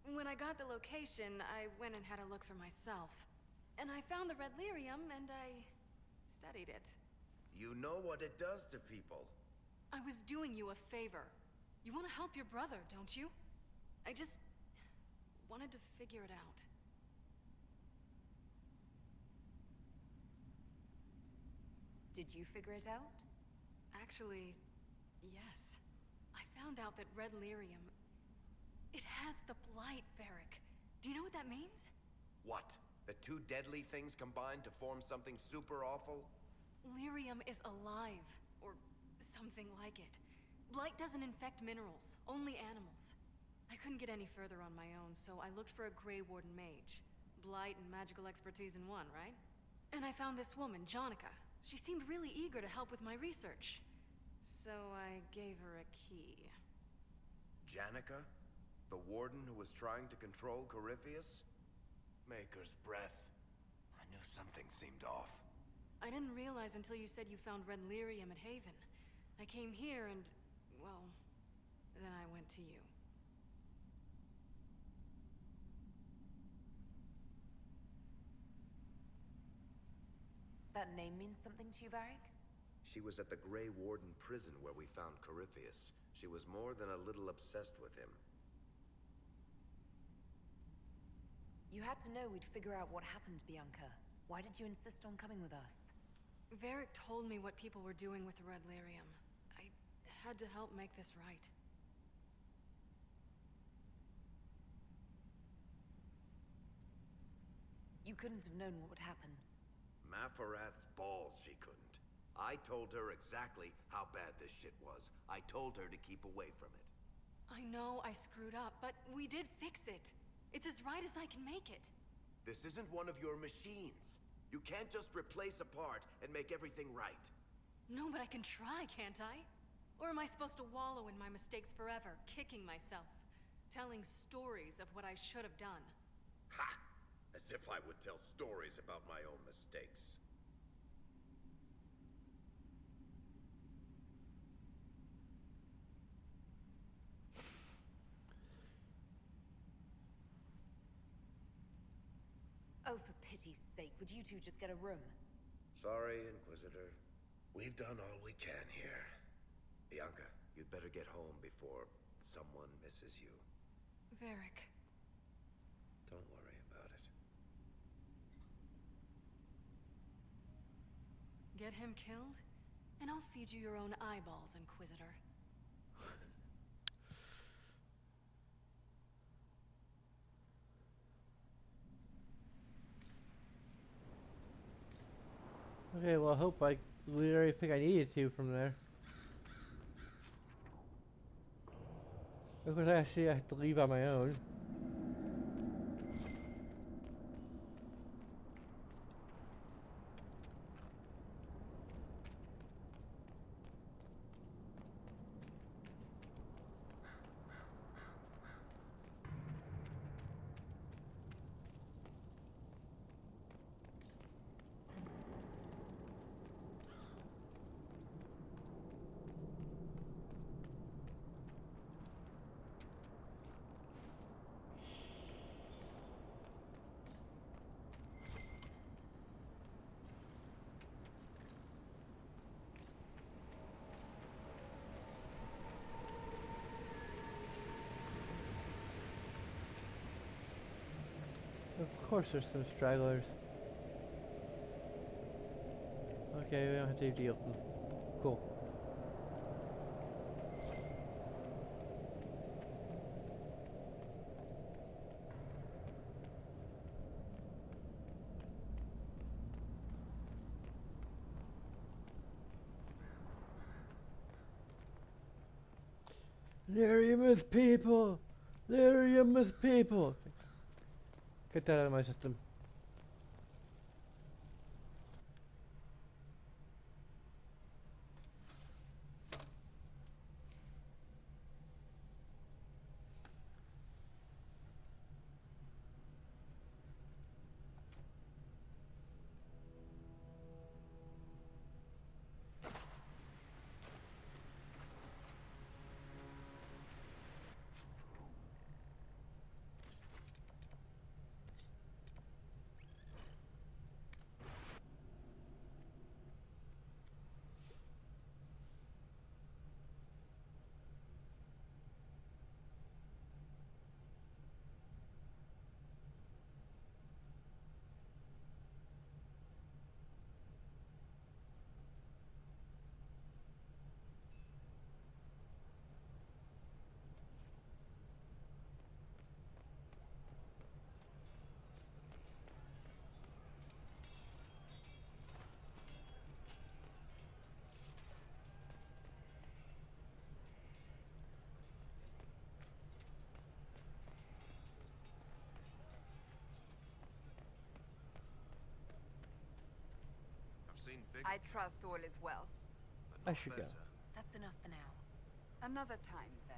When I got the location, I went and had a look for myself. And I found the red lyrium, and I studied it. You know what it does to people. I was doing you a favor. You want to help your brother, don't you? I just wanted to figure it out. Did you figure it out? Actually, yes. I found out that red lyrium... It has the blight, Varric. Do you know what that means? What? The two deadly things combined to form something super awful? Lyrium is alive, or something like it. Blight doesn't infect minerals, only animals. I couldn't get any further on my own, so I looked for a Grey Warden mage. Blight and magical expertise in one, right? And I found this woman, Jonica. She seemed really eager to help with my research. So I gave her a key. Janica? The warden who was trying to control Corypheus? Maker's breath. I knew something seemed off. I didn't realize until you said you found red lyrium at Haven. I came here and, well, then I went to you. That name means something to you, Varric? She was at the Grey Warden prison where we found Corypheus. She was more than a little obsessed with him. You had to know we'd figure out what happened, Bianca. Why did you insist on coming with us? Varric told me what people were doing with the red lyrium. I had to help make this right. You couldn't have known what would happen. Mafarath's balls, she couldn't. I told her exactly how bad this shit was. I told her to keep away from it. I know I screwed up, but we did fix it. It's as right as I can make it. This isn't one of your machines. You can't just replace a part and make everything right. No, but I can try, can't I? Or am I supposed to wallow in my mistakes forever, kicking myself, telling stories of what I should have done? Ha! As if I would tell stories about my own mistakes. Oh, for pity's sake, would you two just get a room? Sorry, Inquisitor. We've done all we can here. Bianca, you'd better get home before someone misses you. Varric. Don't worry about it. Get him killed, and I'll feed you your own eyeballs, Inquisitor. Okay, well, I hope I learned everything I needed to from there. Of course, I have to leave on my own. Of course there's some stragglers. Okay, we don't have to deal with them. Cool. Lyrium's people! Lyrium's people! Get that out of my system. I trust all is well. I should go. That's enough for now. Another time, then.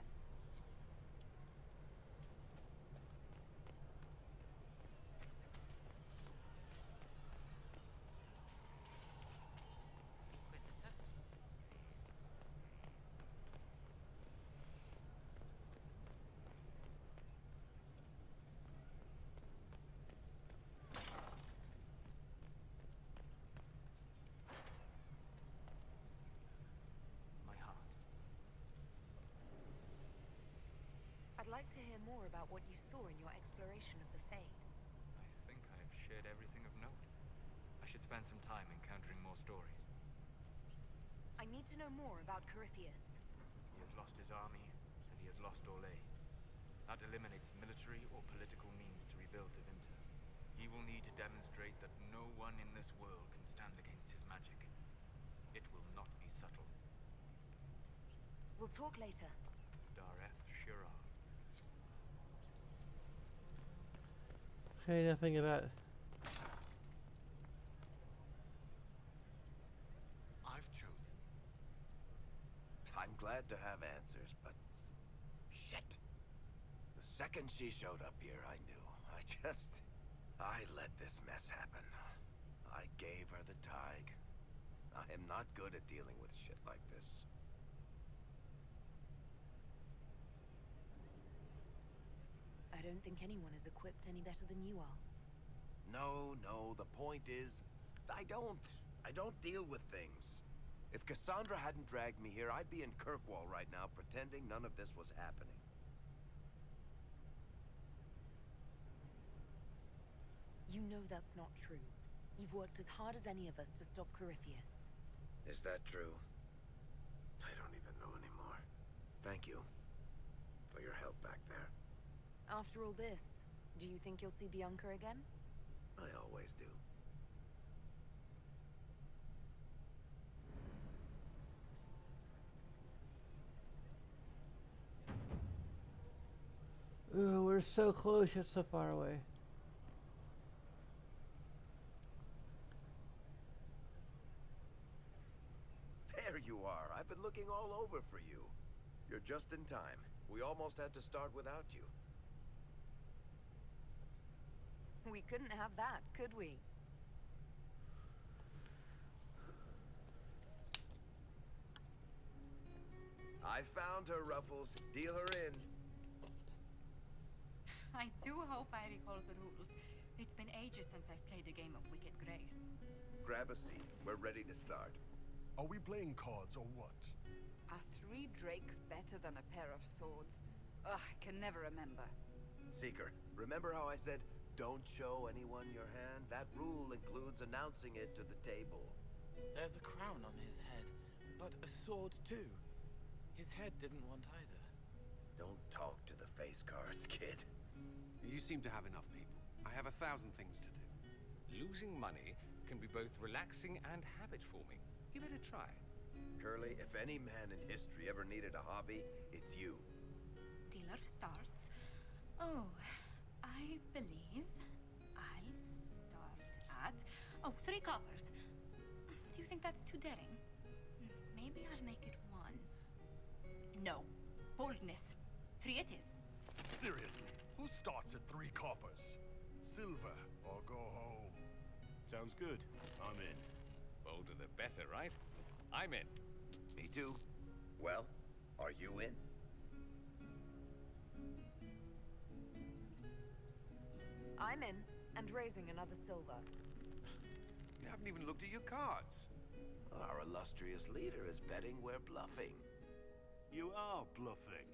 My heart. I'd like to hear more about what you saw in your exploration of the Fade. I think I've shared everything of note. I should spend some time encountering more stories. I need to know more about Corypheus. He has lost his army, and he has lost all aid. That eliminates military or political means to rebuild Tevinter. He will need to demonstrate that no one in this world can stand against his magic. It will not be subtle. We'll talk later. Dareth Shirar. Okay, nothing about. I've chosen. I'm glad to have answers, but shit. The second she showed up here, I knew. I let this mess happen. I gave her the Tig. I am not good at dealing with shit like this. I don't think anyone is equipped any better than you are. No, the point is, I don't deal with things. If Cassandra hadn't dragged me here, I'd be in Kirkwall right now pretending none of this was happening. You know that's not true. You've worked as hard as any of us to stop Corypheus. Is that true? I don't even know anymore. Thank you for your help back there. After all this, do you think you'll see Bianca again? I always do. Ooh, we're so close yet so far away. There you are. I've been looking all over for you. You're just in time. We almost had to start without you. We couldn't have that, could we? I found her, Ruffles. Deal her in. I do hope I recall the rules. It's been ages since I've played a game of Wicked Grace. Grab a seat. We're ready to start. Are we playing cards or what? Are 3 drakes better than a pair of swords? Ugh, I can never remember. Seeker, remember how I said, don't show anyone your hand? That rule includes announcing it to the table. There's a crown on his head, but a sword too. His head didn't want either. Don't talk to the face cards, kid. You seem to have enough people. I have 1,000 things to do. Losing money can be both relaxing and habit-forming. Give it a try. Curly, if any man in history ever needed a hobby, it's you. Dealer starts. Oh, I believe I'll start at... Oh, 3 coppers. Do you think that's too daring? Maybe I'll make it 1. No. Boldness. 3 it is. Seriously, who starts at 3 coppers? Silver or go home? Sounds good. I'm in. Bolder the better, right? I'm in. Me too. Well, are you in? I'm in, and raising another silver. You haven't even looked at your cards. Our illustrious leader is betting we're bluffing. You are bluffing.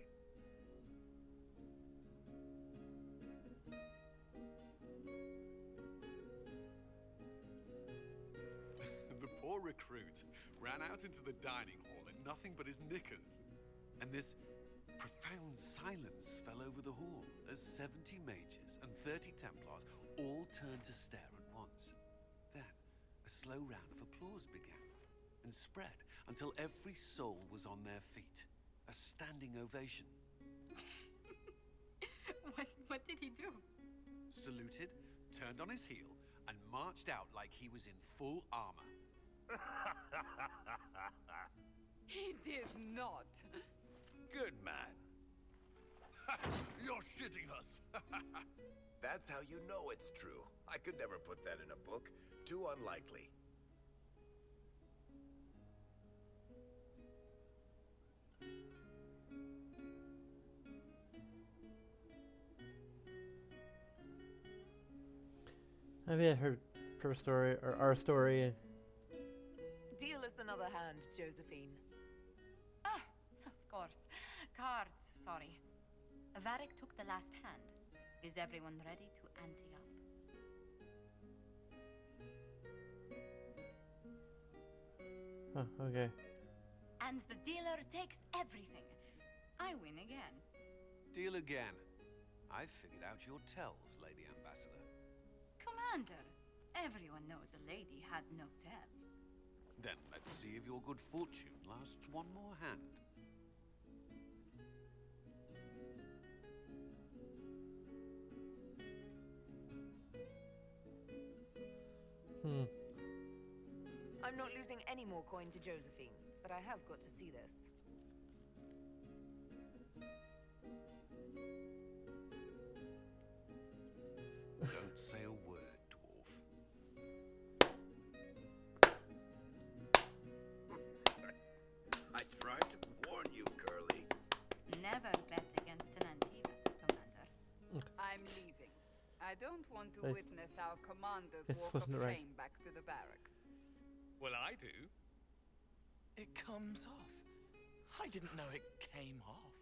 The poor recruit ran out into the dining hall in nothing but his knickers. And this profound silence fell over the hall as 70 mages and 30 Templars all turned to stare at once. Then, a slow round of applause began and spread until every soul was on their feet. A standing ovation. What did he do? Saluted, turned on his heel, and marched out like he was in full armor. He did not. Good man. You're shitting us. That's how you know it's true. I could never put that in a book. Too unlikely. Maybe I heard her story or our story. Deal us another hand, Josephine. Ah, of course. Cards, sorry. Varric took the last hand. Is everyone ready to ante up? Oh, okay. And the dealer takes everything. I win again. Deal again. I've figured out your tells, Lady Ambassador. Commander, everyone knows a lady has no tells. Then let's see if your good fortune lasts 1 more hand. I'm not losing any more coin to Josephine, but I have got to see this. Don't say a word, dwarf. I tried to warn you, Curly. Never bet against an Antiva, Commander. I'm leaving. I don't want to Hey. witness our commander's This walk of wasn't right. shame back to the barracks. Well, I do. It comes off. I didn't know it came off.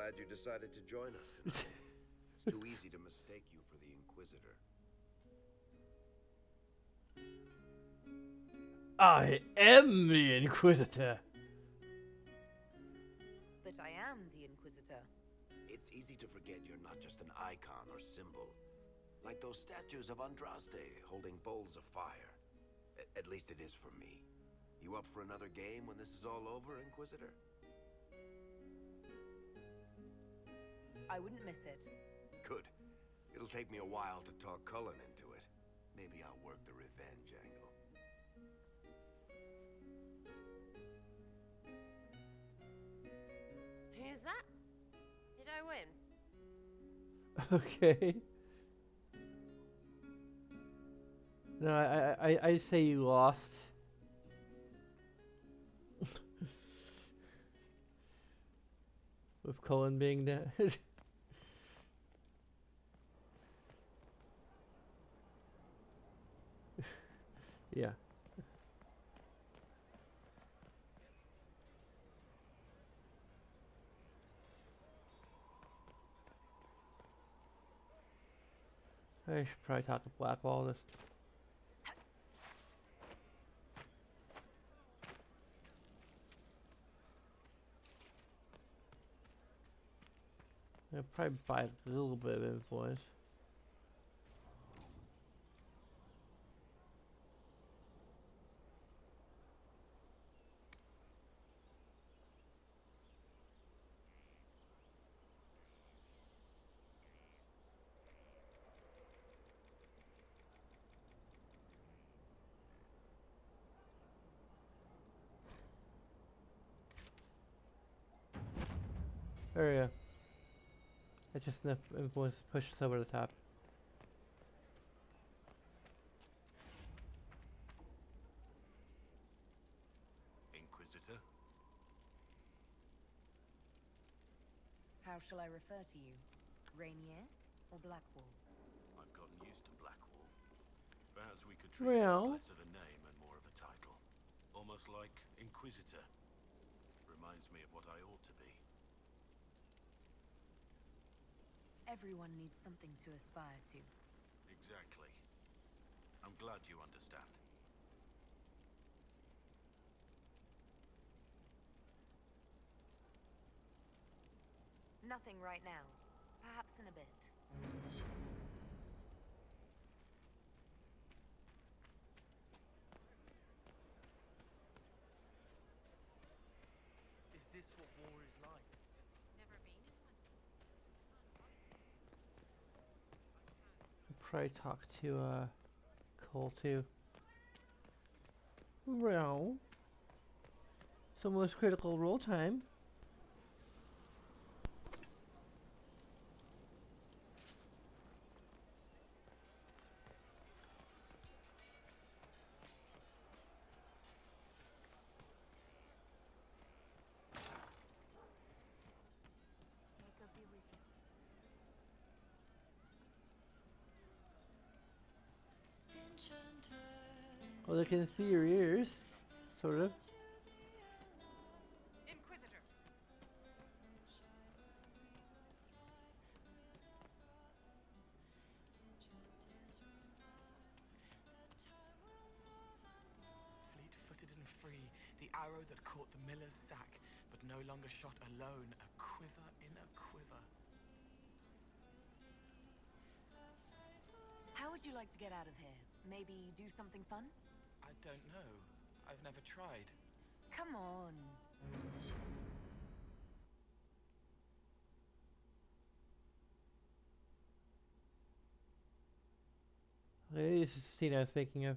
glad you decided to join us tonight. It's too easy to mistake you for the Inquisitor. I am the Inquisitor. But I am the Inquisitor. It's easy to forget you're not just an icon or symbol. Like those statues of Andraste holding bowls of fire. At least it is for me. You up for another game when this is all over, Inquisitor? I wouldn't miss it. Good. It'll take me a while to talk Cullen into it. Maybe I'll work the revenge angle. Who's that? Did I win? Okay. No, I say you lost. With Cullen being dead. Yeah. I should probably talk to Blackwall this. I'll probably buy a little bit of influence. There we go. That's just enough influence to push us over the top. Inquisitor? How shall I refer to you? Rainier or Blackwall? I've gotten used to Blackwall. Perhaps we could treat it as less of a name and more of a title. Almost like Inquisitor. Reminds me of what I ought to be. Everyone needs something to aspire to. Exactly. I'm glad you understand. Nothing right now. Perhaps in a bit. Is this what war is like? Never been in one. Probably talk to Cole too. Well, it's almost critical roll time. Well, they can see your ears, sort of. Inquisitor! Fleet-footed and free, the arrow that caught the miller's sack, but no longer shot alone, a quiver in a quiver. How would you like to get out of here? Maybe do something fun? I don't know. I've never tried. Come on. Okay, this is the scene I was thinking of.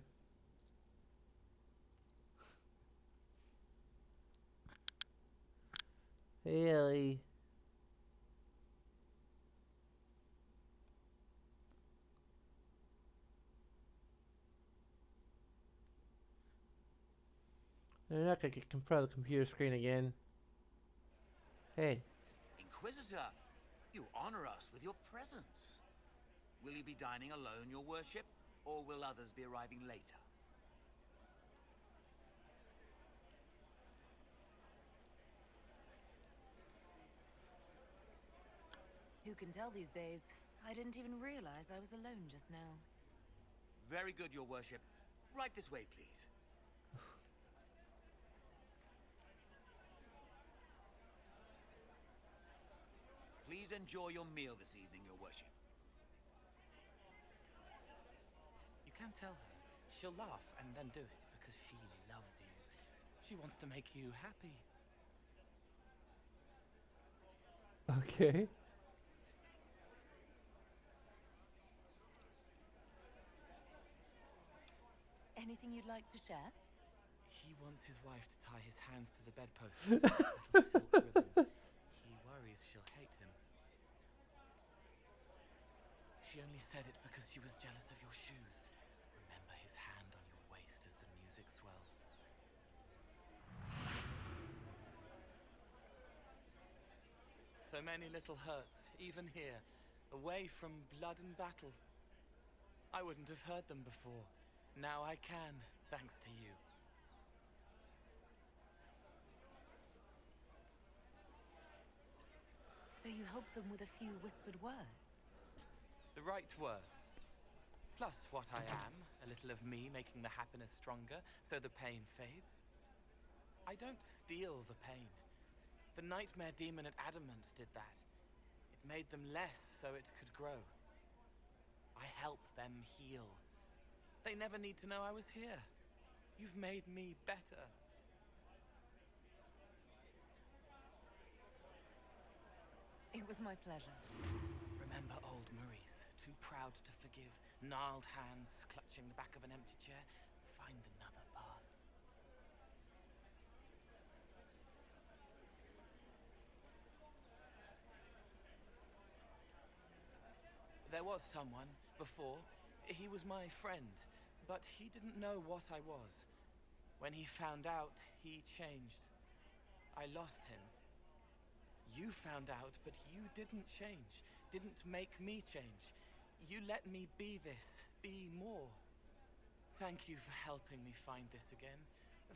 Hey, Ellie. They're not gonna get in front of the computer screen again. Hey. Inquisitor, you honor us with your presence. Will you be dining alone, your worship, or will others be arriving later? can tell these days? I didn't even realize I was alone just now. Very good, your worship. Right this way, please. Please enjoy your meal this evening, your worship. You can tell her. She'll laugh and then do it because she loves you. She wants to make you happy. Okay. Anything you'd like to share? He wants his wife to tie his hands to the bedposts with little silk ribbons. He worries she'll hate him. She only said it because she was jealous of your shoes. Remember his hand on your waist as the music swelled. So many little hurts, even here, away from blood and battle. I wouldn't have heard them before. Now I can, thanks to you. So you help them with a few whispered words? The right words. Plus what I am, a little of me making the happiness stronger, so the pain fades. I don't steal the pain. The nightmare demon at Adamant did that. It made them less so it could grow. I help them heal. They never need to know I was here. You've made me better. It was my pleasure. Remember old Maurice, too proud to forgive, gnarled hands clutching the back of an empty chair? Find another path. There was someone before. He was my friend, but he didn't know what I was. When he found out, he changed. I lost him. You found out, but you didn't change. Didn't make me change. You let me be this, be more. Thank you for helping me find this again,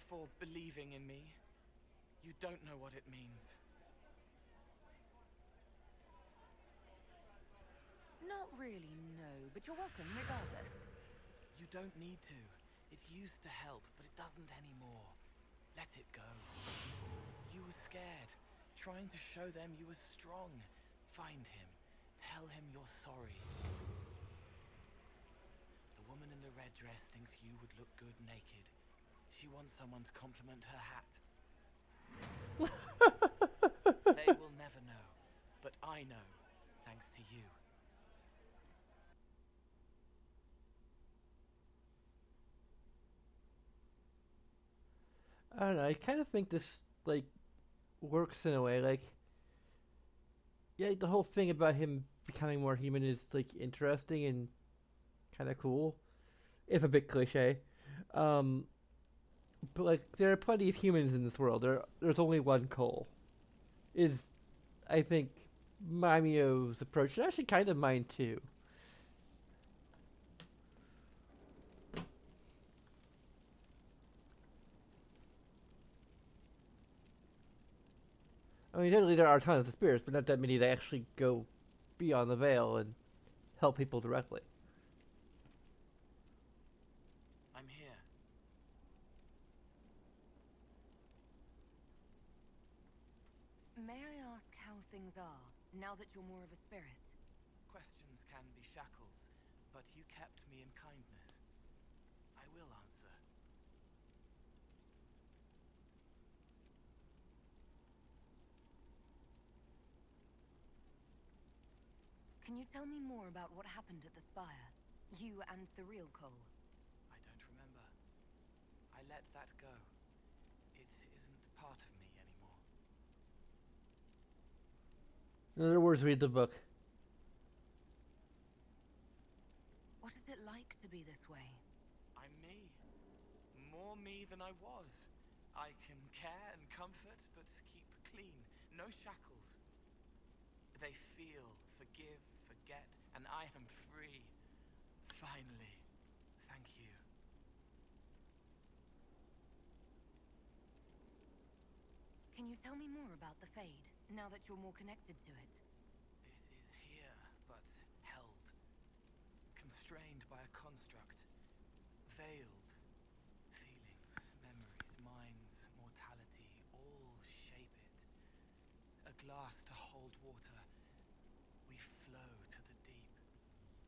for believing in me. You don't know what it means. Not really, no, but you're welcome regardless. You don't need to. It used to help, but it doesn't anymore. Let it go. You were scared, trying to show them you were strong. Find him. Tell him you're sorry. The woman in the red dress thinks you would look good naked. She wants someone to compliment her hat. They will never know, but I know, thanks to you. I don't know. I kind of think this like works in a way. Like, yeah, the whole thing about him becoming more human is like interesting and kind of cool, if a bit cliche. But like, there are plenty of humans in this world. There's only one Cole. Is, I think, Mamio's approach, and actually kind of mine too. I mean, admittedly, there are tons of spirits, but not that many that actually go beyond the veil and help people directly. I'm here. May I ask how things are, now that you're more of a spirit? Questions can be shackles, but you kept me in kindness. I will answer. Can you tell me more about what happened at the Spire? You and the real Cole. I don't remember. I let that go. It isn't part of me anymore. In other words, read the book. What is it like to be this way? I'm me. More me than I was. I can care and comfort, but keep clean. No shackles. They feel, forgive, forget, and I am free. Finally. Thank you. Can you tell me more about the Fade, now that you're more connected to it? It is here. restrained by a construct. Veiled. Feelings, memories, minds, mortality, all shape it. A glass to hold water. We flow to the deep.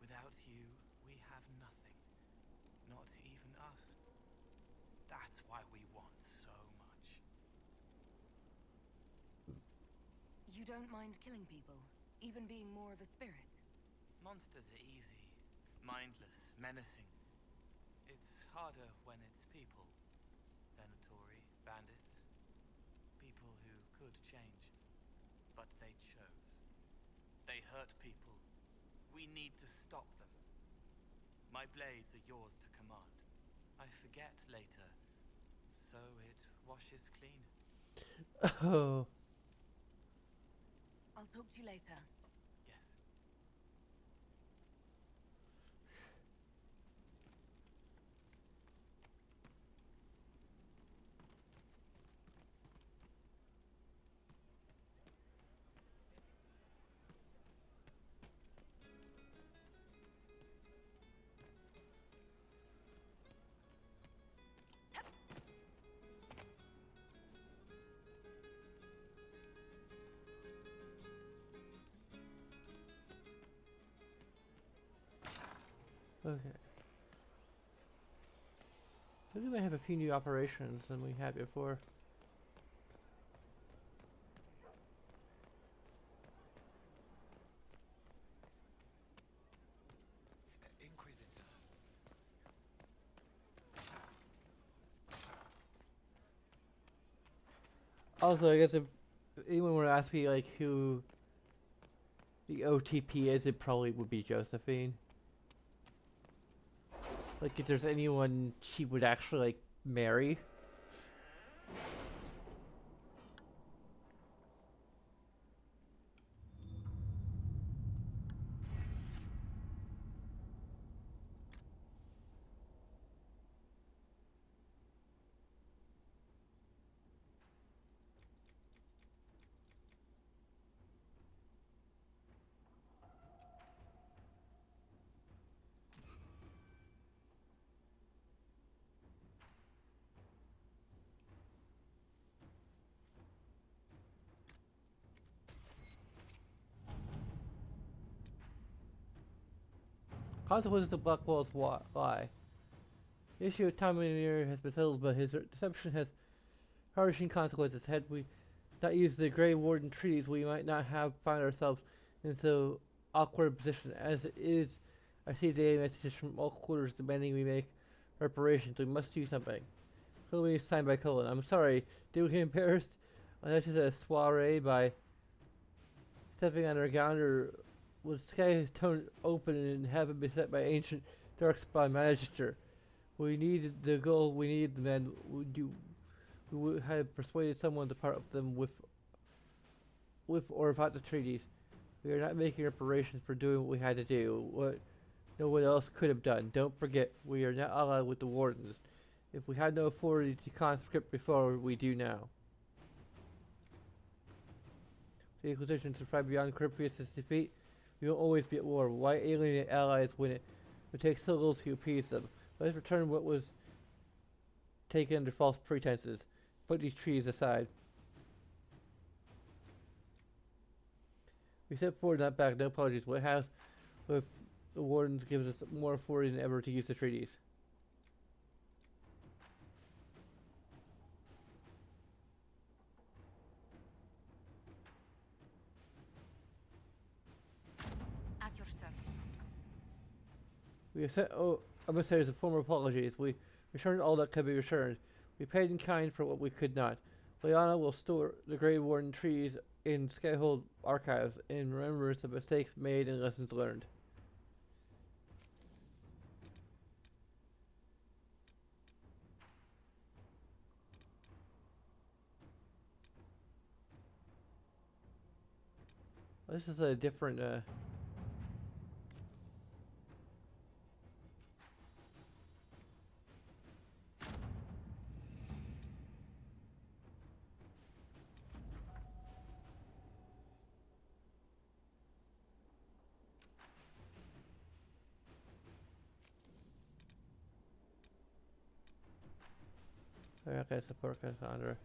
Without you, we have nothing. Not even us. That's why we want so much. You don't mind killing people? Even being more of a spirit? Monsters are easy. Mindless, menacing. It's harder when it's people. Venatori, bandits. People who could change. But they chose. They hurt people. We need to stop them. My blades are yours to command. I forget later, so it washes clean. Oh. I'll talk to you later. Yes. Okay. Maybe we have a few new operations than we had before. Inquisitor. Also, I guess if anyone were to ask me like who the OTP is, it probably would be Josephine. Like if there's anyone she would actually like marry. Consequences of Blackwell's lie. The issue of Tom Muir has been settled, but his deception has far-reaching consequences. Had we not used the Grey Warden treaties, we might not have found ourselves in so awkward a position. As it is, I see daily messages from all quarters demanding we make reparations. We must do something. Clearly signed by Cullen. I'm sorry, did we get embarrassed? I thought you said a soiree by stepping on our gown, or was sky torn open and heaven beset by ancient dark spy magister? We needed the gold, we needed the men. We would have persuaded someone to part with them with or without the treaties. We are not making reparations for doing what we had to do, what no one else could have done. Don't forget, we are not allied with the Wardens. If we had no authority to conscript before, we do now. The Inquisition survived beyond Corpus' defeat. We won't always be at war. Why alienate allies when it would take so little to appease them? Let's return what was taken under false pretenses. Put these trees aside. We step forward, not back. No apologies. What has with the Wardens gives us more authority than ever to use the treaties. At your service. We have sent emissaries of former apologies. We returned all that could be returned. We paid in kind for what we could not. Liana will store the Grey Warden trees in Skyhold archives in remembrance of mistakes made and lessons learned. This is a different Okay, support Cassandra.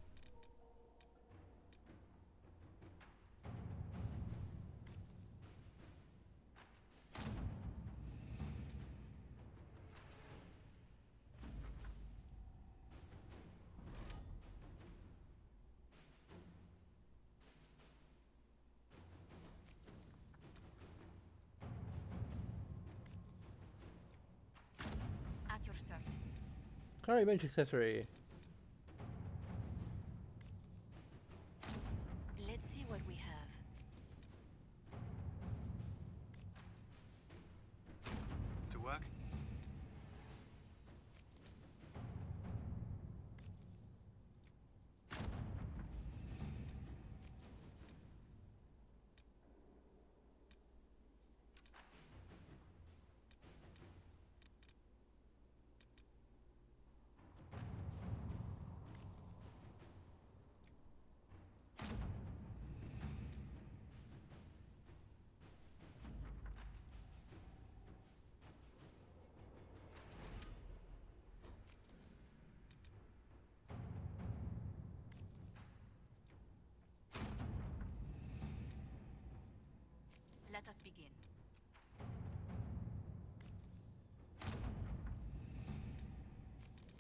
At your service. Current bench accessory. Let's see what we have. To work? Let us begin.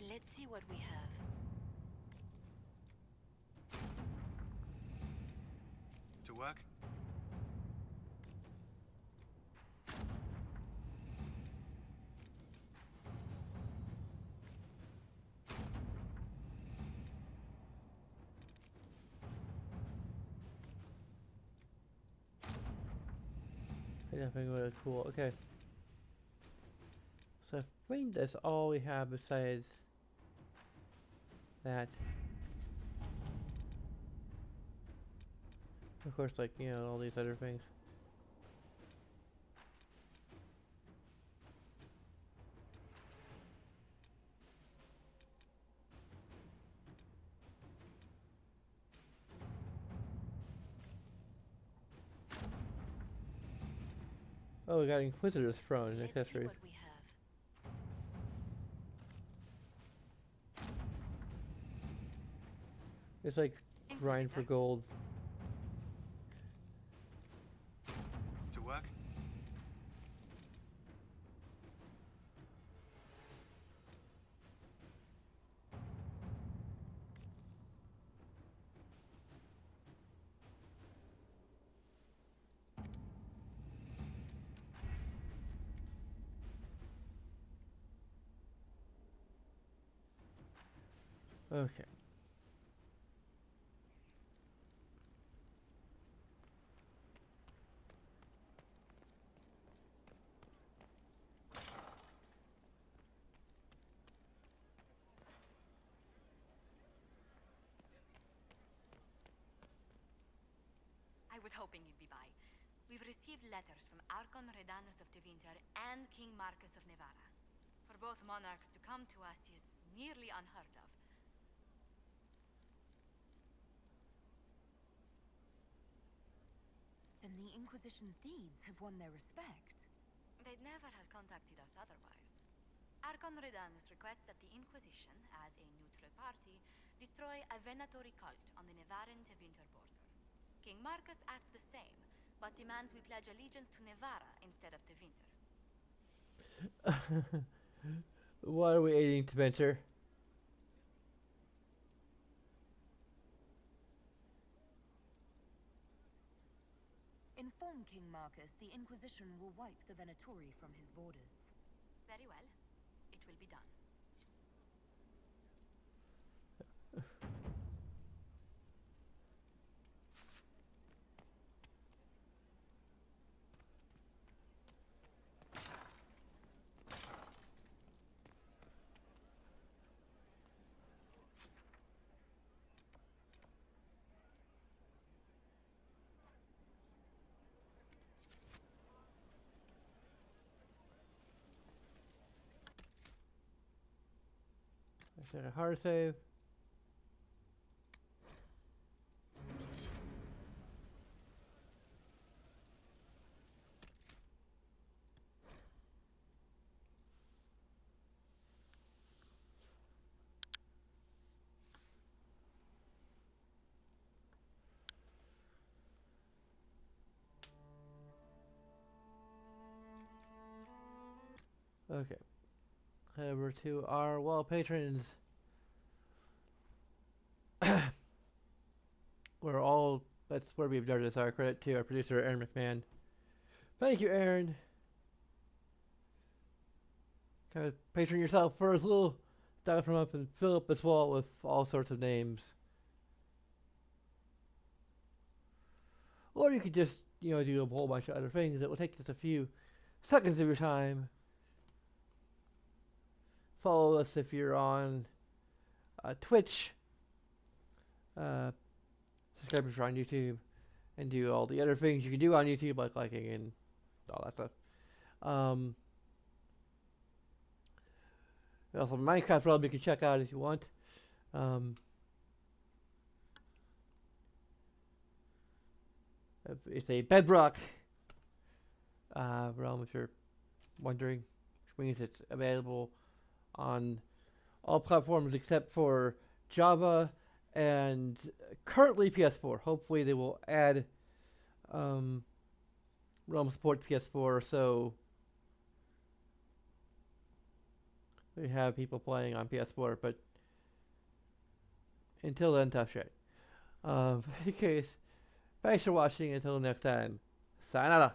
Let's see what we have. To work? Definitely really cool. Okay. So I think that's all we have besides that. Of course, like, you know, all these other things. Oh, we got Inquisitor's Throne and Let's see accessories. what we have. It's like grind for gold. To work? Okay. I was hoping you'd be by. We've received letters from Archon Redanus of Tevinter and King Marcus of Nevara. For both monarchs to come to us is nearly unheard of. Then the Inquisition's deeds have won their respect. They'd never have contacted us otherwise. Archon Redanus requests that the Inquisition, as a neutral party, destroy a Venatory cult on the Nevaran-Tevinter border. King Marcus asks the same, but demands we pledge allegiance to Nevara instead of Tevinter. Why are we aiding to venture? Inform King Marcus the Inquisition will wipe the Venatori from his borders. Very well. It will be done. I said a hard save. Okay. Head over to our wall patrons. That's where we've done this. Our credit to our producer, Aaron McMahon. Thank you, Aaron. Kind of patron yourself for a little dive from up and fill up this wall with all sorts of names. Or you could just, do a whole bunch of other things that will take just a few seconds of your time. Follow us if you're on Twitch. Subscribe if you're on YouTube. And do all the other things you can do on YouTube, like liking and all that stuff. There's also a Minecraft Realm you can check out if you want. It's a Bedrock realm, if you're wondering, which means it's available on all platforms except for Java and currently PS4. Hopefully they will add Realm support PS4, so we have people playing on PS4, but until then, tough shit. In case, thanks for watching. Until next time, sayonara.